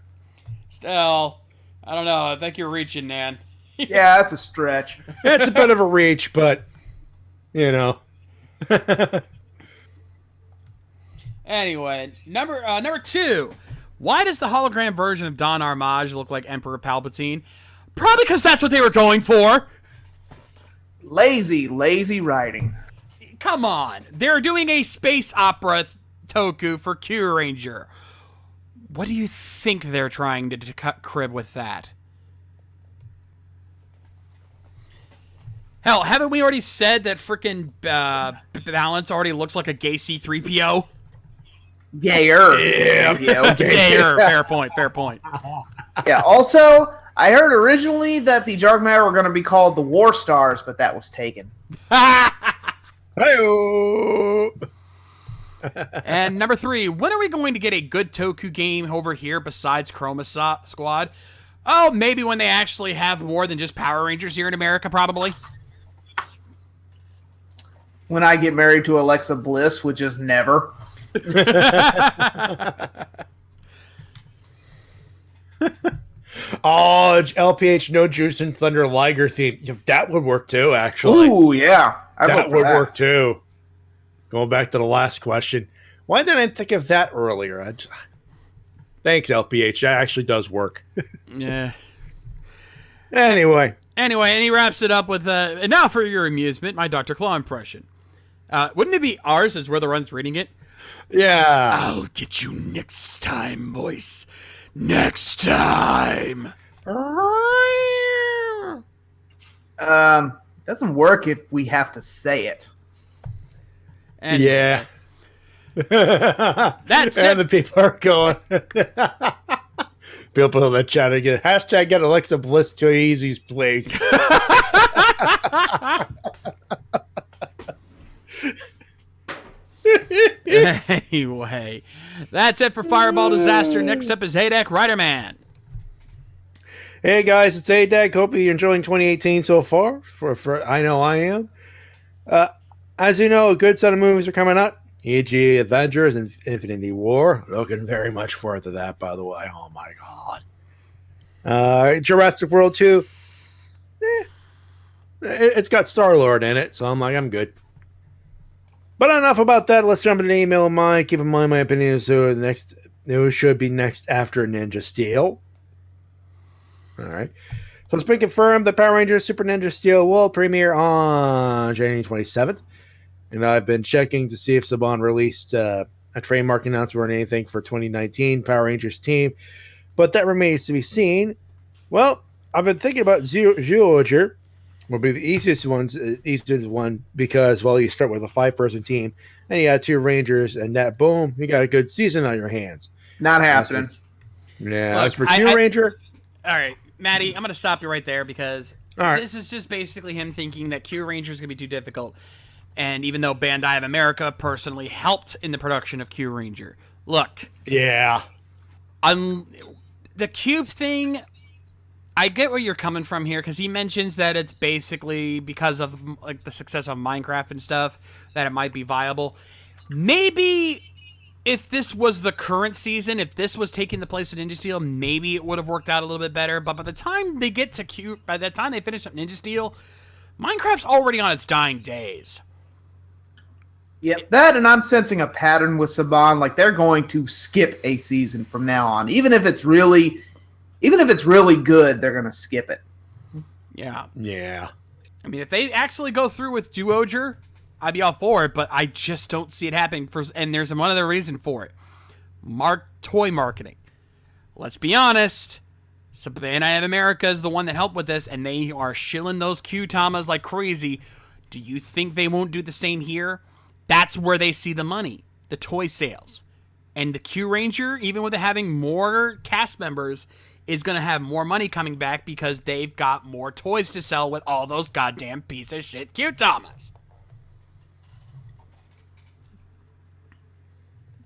Still, I don't know. I think you're reaching, man. Yeah, that's a stretch. It's a bit of a reach, but, you know. Anyway, number 2. Why does the hologram version of Don Armage look like Emperor Palpatine? Probably because that's what they were going for. Lazy writing. Come on. They're doing a space opera Toku for Q Ranger. What do you think they're trying to cut crib with that? Hell, haven't we already said that frickin' Balance already looks like a gay C-3PO? Gayer. Yeah. Okay. Gayer. Fair point. Yeah, also, I heard originally that the Jargmar were going to be called the War Stars, but that was taken. Hey-oh. And number 3, when are we going to get a good Toku game over here besides Chroma Squad? Oh, maybe when they actually have more than just Power Rangers here in America, probably. When I get married to Alexa Bliss, which is never. Oh, LPH No Juice and Thunder Liger theme. That would work too, actually. Ooh, yeah. That would work too. Going back to the last question. Why didn't I think of that earlier? Thanks, LPH. That actually does work. Yeah. Anyway, and he wraps it up with, and now for your amusement, my Dr. Claw impression. Wouldn't it be ours as we're the ones reading it? yeah. I'll get you next time, boys. Next time. Doesn't work if we have to say it. And Yeah. That's it. And the people are going. People in the chat again. Hashtag get Alexa Bliss to Easy's place. Anyway, that's it for Fireball Disaster. Next up is Hadak Riderman. Hey guys, it's ADAC. Hope you're enjoying 2018 so far. For I know I am. As you know, a good set of movies are coming out. E.g. Avengers and Infinity War. Looking very much forward to that, by the way. Oh my god. Jurassic World 2. It's got Star-Lord in it, so I'm good. But enough about that. Let's jump into the email of mine. Keep in mind my opinion is it should be next after Ninja Steel. Alright. So it's been confirmed that Power Rangers Super Ninja Steel will premiere on January 27th. And I've been checking to see if Saban released a trademark announcement or anything for 2019 Power Rangers team. But that remains to be seen. Well, I've been thinking about Zyuohger will be the easiest one because, well, you start with a 5-person team and you add 2 Rangers and that, boom, you got a good season on your hands. Not happening. As for Q Ranger. All right, Matty, I'm going to stop you right there because right. This is just basically him thinking that Q Ranger is going to be too difficult. And even though Bandai of America personally helped in the production of Q Ranger, look. Yeah. The Cube thing, I get where you're coming from here because he mentions that it's basically because of like the success of Minecraft and stuff that it might be viable. Maybe if this was the current season, if this was taking the place of Ninja Steel, maybe it would have worked out a little bit better. But by the time they get to Cube, by the time they finish up Ninja Steel, Minecraft's already on its dying days. Yep, that, and I'm sensing a pattern with Saban. Like they're going to skip a season from now on, even if it's really good. They're going to skip it. Yeah. I mean, if they actually go through with Zyuohger, I'd be all for it. But I just don't see it happening. And there's one other reason for it: toy marketing. Let's be honest. Bandai of America is the one that helped with this, and they are shilling those Q-Tamas like crazy. Do you think they won't do the same here? That's where they see the money, the toy sales. And the Q Ranger, even with it having more cast members, is going to have more money coming back because they've got more toys to sell with all those goddamn piece of shit Q-Tamas.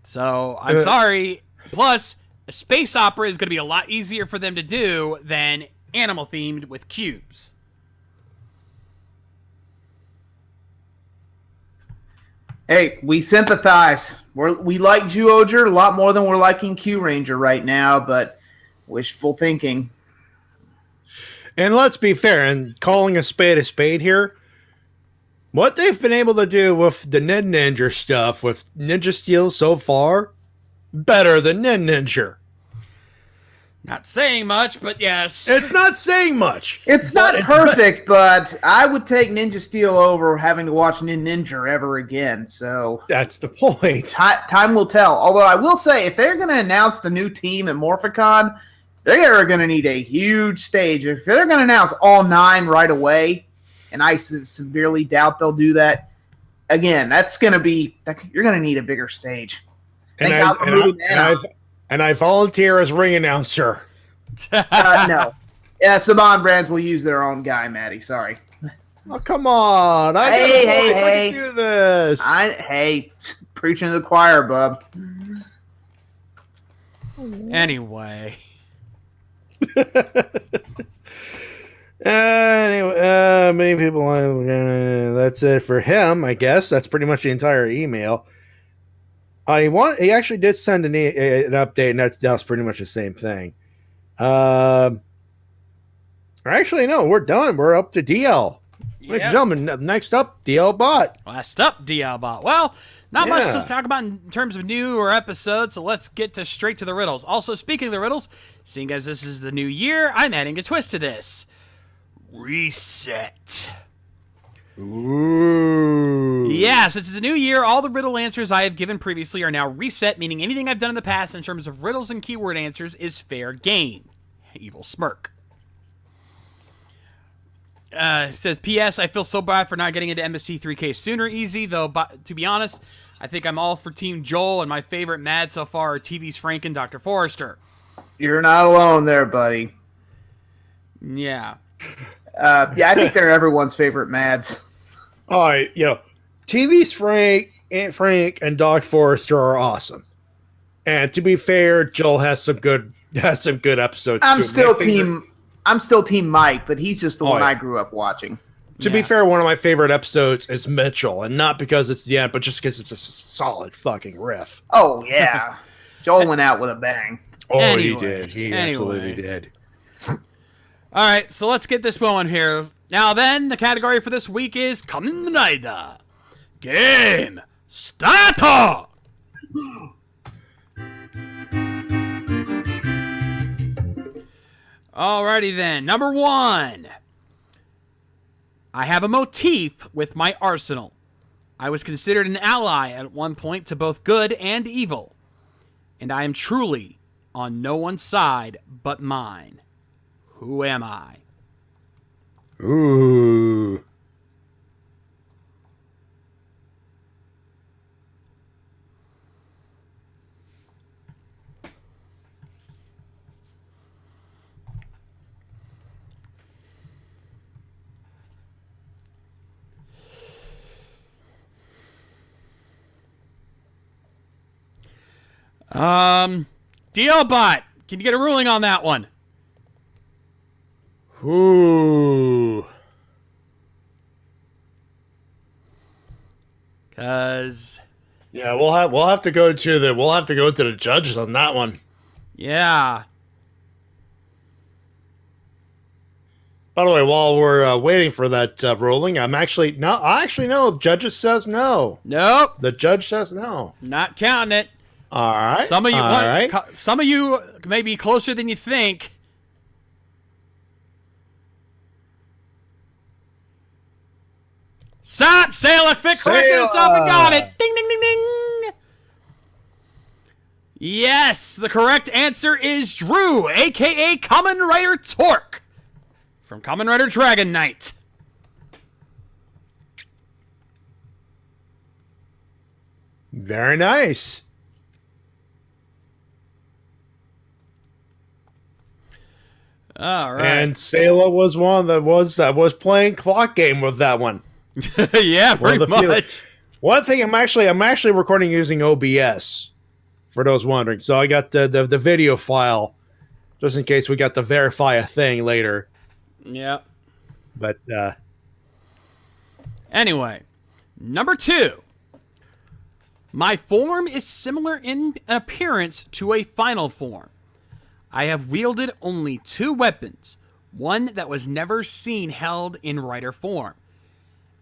So, I'm sorry. Plus, a space opera is going to be a lot easier for them to do than animal-themed with cubes. Hey, we sympathize. We like Zyuohger a lot more than we're liking Q Ranger right now, but wishful thinking. And let's be fair, and calling a spade here, what they've been able to do with the Ninja stuff, with Ninja Steel so far, better than Ninja. Not saying much, but yes. It's not saying much. It's not perfect, but I would take Ninja Steel over having to watch Ninja ever again. So that's the point. Time will tell. Although I will say, if they're going to announce the new team at Morphicon, they are going to need a huge stage. If they're going to announce all 9 right away, and I severely doubt they'll do that, again, that's going to be you're going to need a bigger stage. And I volunteer as ring announcer. No. Yeah, Saban Brands will use their own guy, Matty. Sorry. Oh, come on. I can do this. Hey, preaching to the choir, bub. Anyway. Anyway, many people. That's it for him, I guess. That's pretty much the entire email. He actually did send an update, and that's pretty much the same thing. Actually, no, we're done. We're up to DL. Ladies and gentlemen, next up, DL Bot. Last up, DL Bot. Well, not much to talk about in terms of new or episodes, so let's get straight to the riddles. Also, speaking of the riddles, seeing as this is the new year, I'm adding a twist to this. Reset. Ooh. Yeah, since it's a new year, all the riddle answers I have given previously are now reset, meaning anything I've done in the past in terms of riddles and keyword answers is fair game. Evil smirk. It says, P.S. I feel so bad for not getting into MST 3K sooner. Easy, though, but to be honest, I think I'm all for Team Joel, and my favorite Mad so far are TV's Frank and Dr. Forrester. You're not alone there, buddy. Yeah. I think they're everyone's favorite Mads. All right, TV's Aunt Frank, and Doc Forrester are awesome. And to be fair, Joel has some good episodes. I'm still Team Mike, but he's just the one I grew up watching. To be fair, one of my favorite episodes is Mitchell, and not because it's the end, but just because it's a solid fucking riff. Oh yeah, Joel went out with a bang. Oh, anyway, he did. He absolutely did. All right, so let's get this going here. Now then, the category for this week is Kamen Rider. Game start! Alrighty then, number 1. I have a motif with my arsenal. I was considered an ally at one point to both good and evil. And I am truly on no one's side but mine. Who am I? Ooh. DLBot, can you get a ruling on that one? Ooh. Cause we'll have to go to the judges on that one. Yeah. By the way, while we're waiting for that ruling, I actually know. Judges says no. Nope. The judge says no. Not counting it. All right. Some of you may be closer than you think. Stop! Sailor Fit corrected itself and got it! Ding, ding, ding, ding! Yes, the correct answer is Drew, a.k.a. Kamen Rider Torque, from Kamen Rider Dragon Knight. Very nice. All right. And Sayla was one that was playing clock game with that one. Yeah, pretty much. One thing, I'm actually recording using OBS, for those wondering. So I got the video file, just in case we got to verify a thing later. Yeah. But anyway, number 2. My form is similar in appearance to a final form. I have wielded only 2 weapons, one that was never seen held in rider form.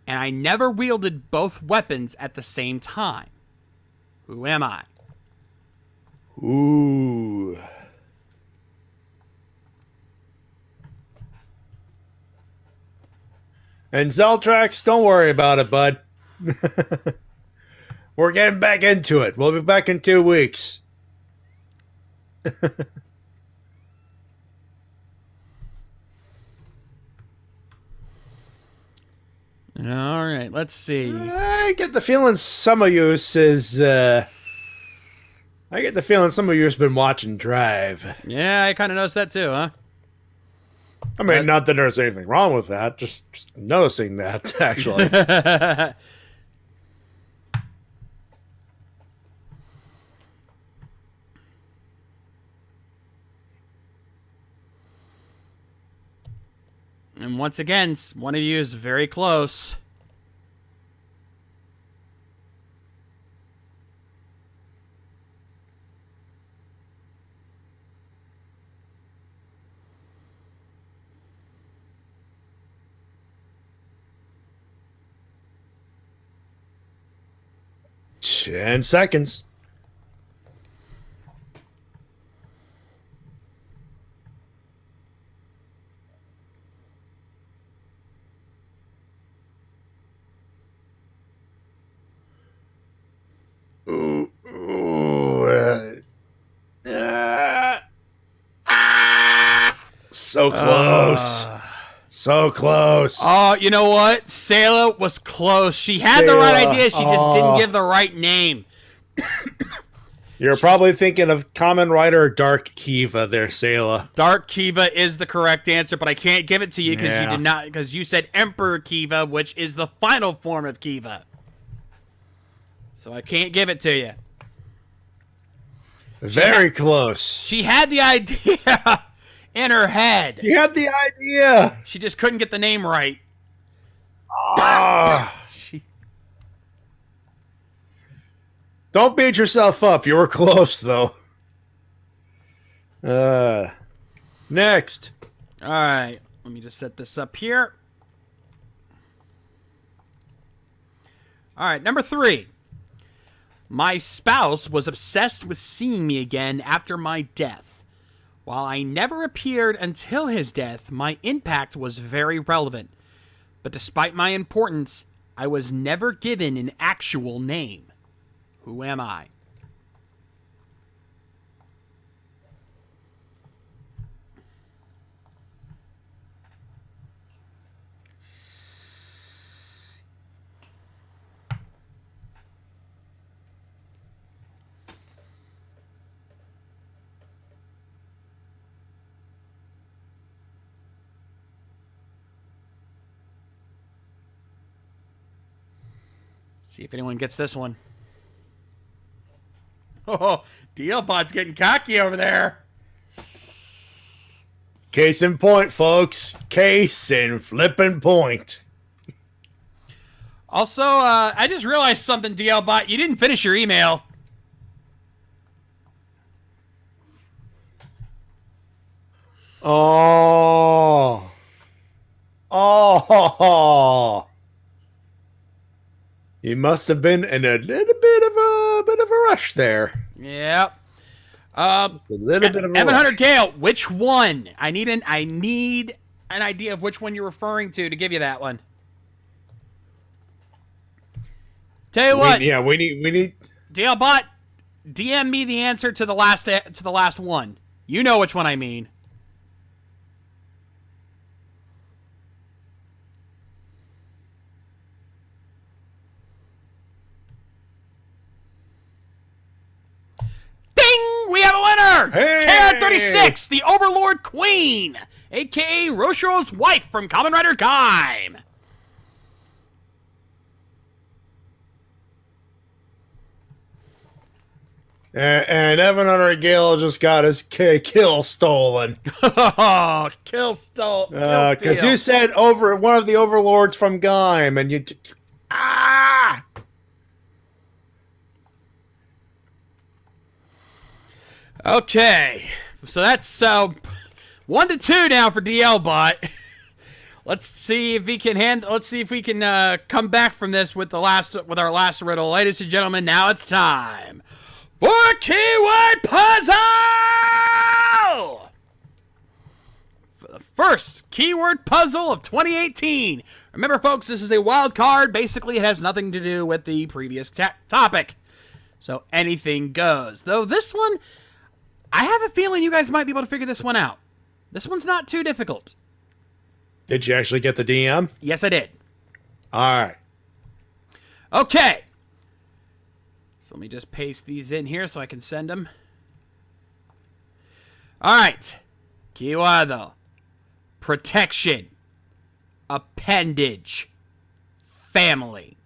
And I never wielded both weapons at the same time. Who am I? Ooh. And Zeltrax, don't worry about it, bud. We're getting back into it. We'll be back in 2 weeks. All right, let's see. I get the feeling some of you has been watching Drive. Yeah, I kind of noticed that too, huh? I mean, not that there's anything wrong with that. Just noticing that, actually. And once again, one of you is very close. Ten seconds. So close. So close. Oh, you know what? Sayla was close. She had the right idea. She just didn't give the right name. You're probably thinking of Common Rider Dark Kiva there, Sayla. Dark Kiva is the correct answer, but I can't give it to you because you did not, because you said Emperor Kiva, which is the final form of Kiva. So I can't give it to you. Very close. She had the idea in her head. You had the idea. She just couldn't get the name right. Don't beat yourself up. You were close, though. Next. All right. Let me just set this up here. All right. Number 3. My spouse was obsessed with seeing me again after my death. While I never appeared until his death, my impact was very relevant. But despite my importance, I was never given an actual name. Who am I? See if anyone gets this one. Oh, DLBot's getting cocky over there. Case in point, folks. Case in flippin' point. Also, I just realized something, DLBot. You didn't finish your email. Oh. Oh. You must have been in a little bit of a rush there. Yep. A little bit of a Evan rush. Hunter Gale, which one? I need an idea of which one you're referring to give you that one. Tell you what. We need DLBot, DM me the answer to the last one. You know which one I mean. We have a winner! Hey! KR36, the Overlord Queen, a.k.a. Roshiro's wife from Kamen Rider Gaim. and Evan Hunter Gale just got his kill stolen. Kill stole. Because you said over one of the overlords from Gaim, and you... Okay, so that's 1-2 now for DLBot. Let's see if we can come back from this with our last riddle, ladies and gentlemen. Now it's time for Keyword Puzzle. For the first keyword puzzle of 2018. Remember, folks, this is a wild card. Basically, it has nothing to do with the previous topic, so anything goes. Though this one, I have a feeling you guys might be able to figure this one out. This one's not too difficult. Did you actually get the DM? Yes, I did. All right. Okay. So let me just paste these in here so I can send them. All right. Keyword. protection, appendage, family.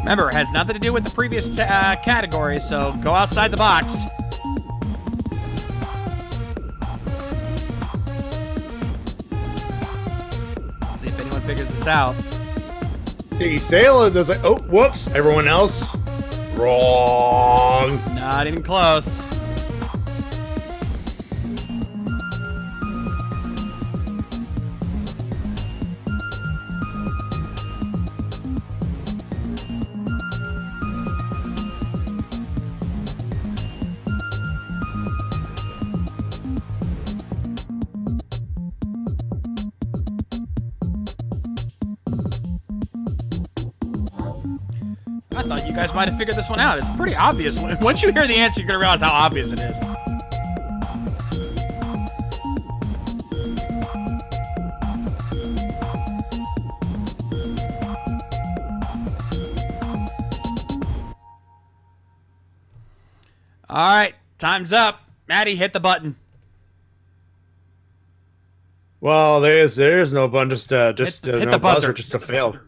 Remember, it has nothing to do with the previous category, so go outside the box. See if anyone figures this out. Hey, Sailor does it. Oh, whoops. Everyone else? Wrong. Not even close. I thought you guys might have figured this one out. It's pretty obvious. Once you hear the answer, you're going to realize how obvious it is. All right, time's up. Matty, hit the button. Well, there's no button. Just hit no the buzzer. Just a fail.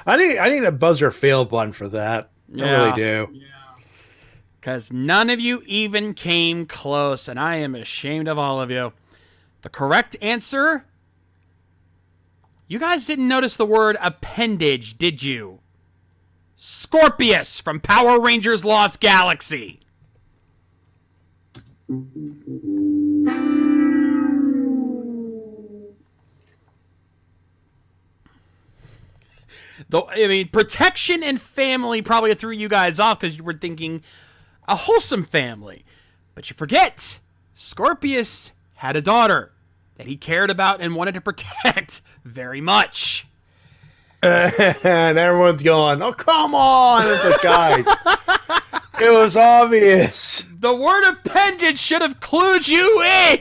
I need a buzzer fail button for that. Yeah. I really do. Yeah. Because none of you even came close, and I am ashamed of all of you. The correct answer, you guys didn't notice the word appendage, did you? Scorpius from Power Rangers Lost Galaxy. Though, I mean, protection and family probably threw you guys off because you were thinking a wholesome family. But you forget, Scorpius had a daughter that he cared about and wanted to protect very much. And everyone's going, oh, come on. It's like, guys, it was obvious. The word appendage should have clued you in.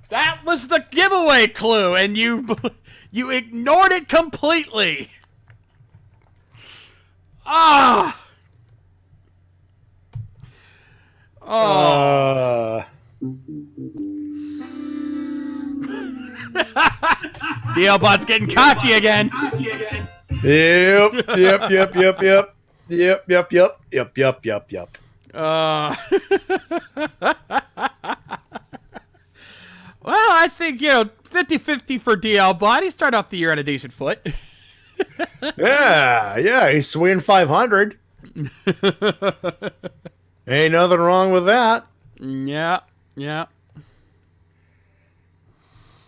That was the giveaway clue, and you ignored it completely. Ah. Oh. DL-Bot's getting cocky again. Yep. Well, I think, 50-50 for DL-Bot. He started off the year on a decent foot. Yeah, he's swinging 500. Ain't nothing wrong with that. Yeah.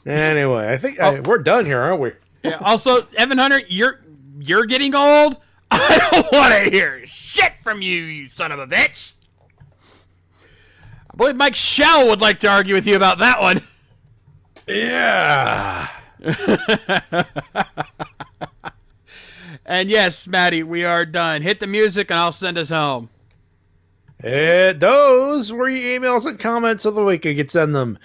Anyway, I think we're done here, aren't we? Yeah. Also, Evan Hunter, you're getting old. I don't want to hear shit from you, you son of a bitch. I believe Mike Shell would like to argue with you about that one. Yeah. And yes, Matty, we are done. Hit the music and I'll send us home. Those were your emails and comments of the week. You can send them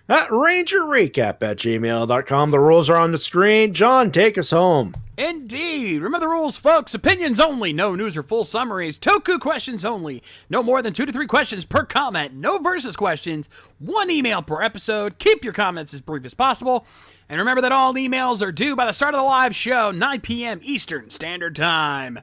at rangerrecap@gmail.com. The rules are on the screen. John, take us home. Indeed. Remember the rules, folks. Opinions only. No news or full summaries. Toku questions only. No more than 2 to 3 questions per comment. No versus questions. 1 email per episode. Keep your comments as brief as possible. And remember that all emails are due by the start of the live show, 9 p.m. Eastern Standard Time.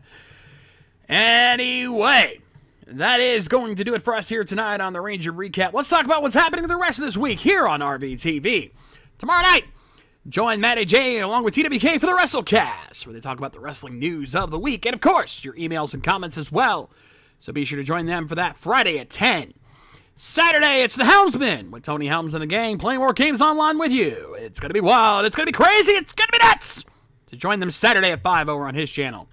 Anyway, that is going to do it for us here tonight on the Ranger Recap. Let's talk about what's happening the rest of this week here on RVTV. Tomorrow night, join Matty Jay along with TWK for the WrestleCast, where they talk about the wrestling news of the week. And, of course, your emails and comments as well. So be sure to join them for that Friday at 10. Saturday, it's the Helmsman with Tony Helms and the gang playing more games online with you. It's going to be wild. It's going to be crazy. It's going to be nuts. So join them Saturday at 5 over on his channel.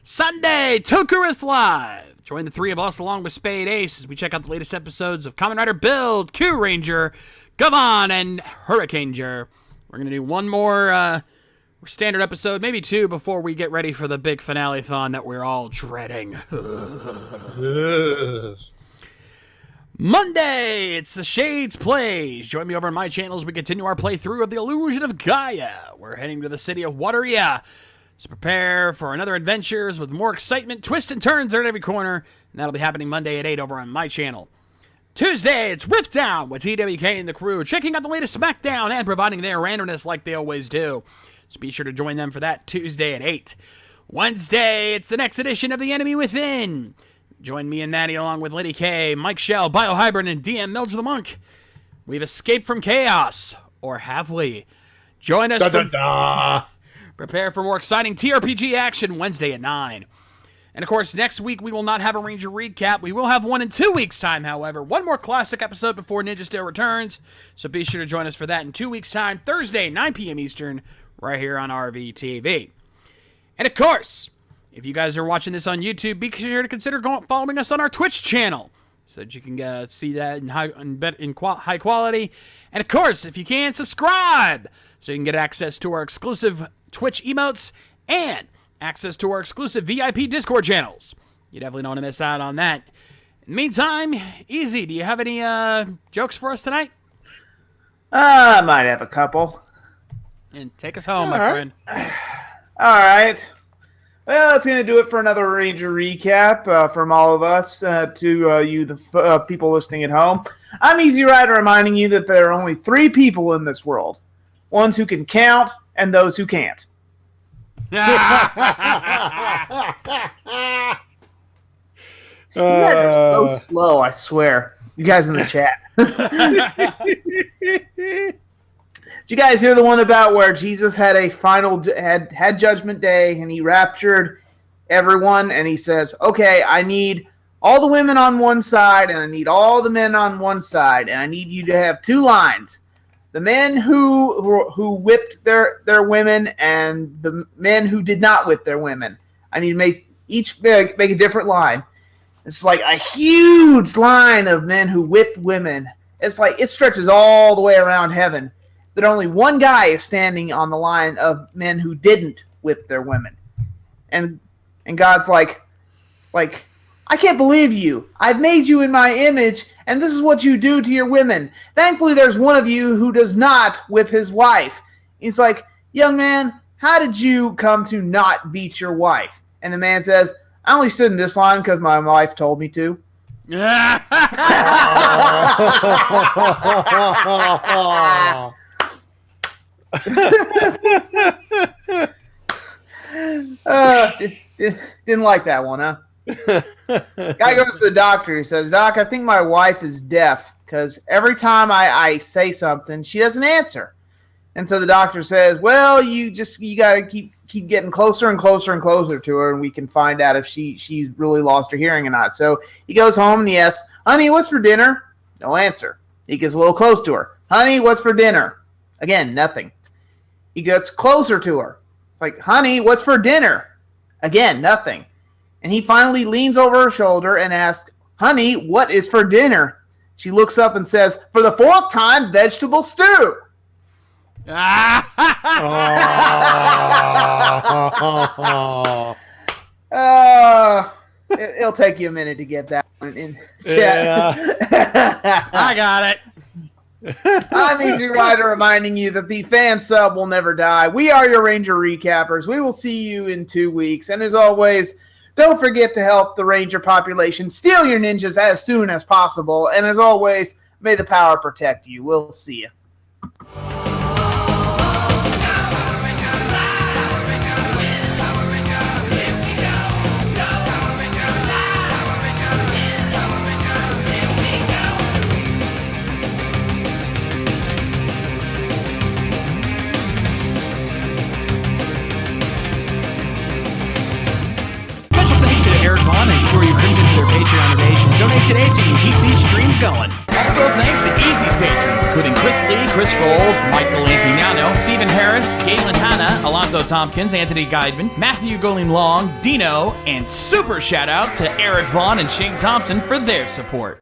Sunday, Tokurist Live. Join the 3 of us along with Spade Ace as we check out the latest episodes of Kamen Rider Build, Q Ranger, Gavon, and Hurricaneger. We're going to do one more standard episode, maybe 2 before we get ready for the big finale-thon that we're all dreading. Monday, it's the Shades Plays. Join me over on my channel as we continue our playthrough of The Illusion of Gaia. We're heading to the city of Wateria. So prepare for another adventures with more excitement, twists, and turns at every corner. And that'll be happening Monday at 8 over on my channel. Tuesday, it's Rift Down with TWK and the crew, checking out the latest SmackDown and providing their randomness like they always do. So be sure to join them for that Tuesday at 8. Wednesday, it's the next edition of The Enemy Within. Join me and Matty along with Liddy K, Mike Shell, Biohybrid, and DM Milge the Monk. We've escaped from chaos. Or have we? Join us prepare for more exciting TRPG action Wednesday at 9. And of course, next week we will not have a Ranger recap. We will have one in 2 weeks' time, however. One more classic episode before Ninja Steel returns. So be sure to join us for that in 2 weeks' time, Thursday, 9 p.m. Eastern, right here on RVTV. And of course, if you guys are watching this on YouTube, be sure to consider following us on our Twitch channel so that you can see that in high quality. And of course, if you can, subscribe so you can get access to our exclusive Twitch emotes and access to our exclusive VIP Discord channels. You definitely don't want to miss out on that. In the meantime, Easy, do you have any jokes for us tonight? I might have a couple. And take us home, my friend. All right. Well, that's going to do it for another Ranger recap from all of us to you, the people listening at home. I'm Easy Rider, reminding you that there are only 3 people in this world. Ones who can count and those who can't. You guys are so slow, I swear. You guys in the chat. Did you guys hear the one about where Jesus had a had Judgment Day and he raptured everyone and he says, okay, I need all the women on one side and I need all the men on one side and I need you to have 2 lines. The men who whipped their women and the men who did not whip their women. I need to make a different line. It's like a huge line of men who whipped women. It's like it stretches all the way around heaven. But only one guy is standing on the line of men who didn't whip their women. And God's like, I can't believe you. I've made you in my image, and this is what you do to your women. Thankfully, there's one of you who does not whip his wife. He's like, young man, how did you come to not beat your wife? And the man says, I only stood in this line because my wife told me to. Didn't like that one, huh? Guy goes to the doctor. He says, Doc, I think my wife is deaf because every time I say something, she doesn't answer. And so the doctor says, well, you got to keep getting closer and closer and closer to her, and we can find out if she's really lost her hearing or not. So he goes home and he asks, honey, what's for dinner? No answer. He gets a little close to her. Honey, what's for dinner? Again, nothing. He gets closer to her. It's like, honey, what's for dinner? Again, nothing. And he finally leans over her shoulder and asks, honey, what is for dinner? She looks up and says, for the 4th time, vegetable stew. It'll take you a minute to get that one in chat. Yeah. I got it. I'm Easy Rider, reminding you that the fan sub will never die. We are your Ranger Recappers. We will see you in 2 weeks. And as always, don't forget to help the Ranger population steal your ninjas as soon as possible. And as always, may the power protect you. We'll see you. Patreon donations. Donate today so you can keep these streams going. Also, thanks to Easy's patrons, including Chris Lee, Chris Rolls, Michael Antignano, Stephen Harris, Galen Hanna, Alonzo Tompkins, Anthony Guidman, Matthew Goling Long, Dino, and super shout out to Eric Vaughn and Shane Thompson for their support.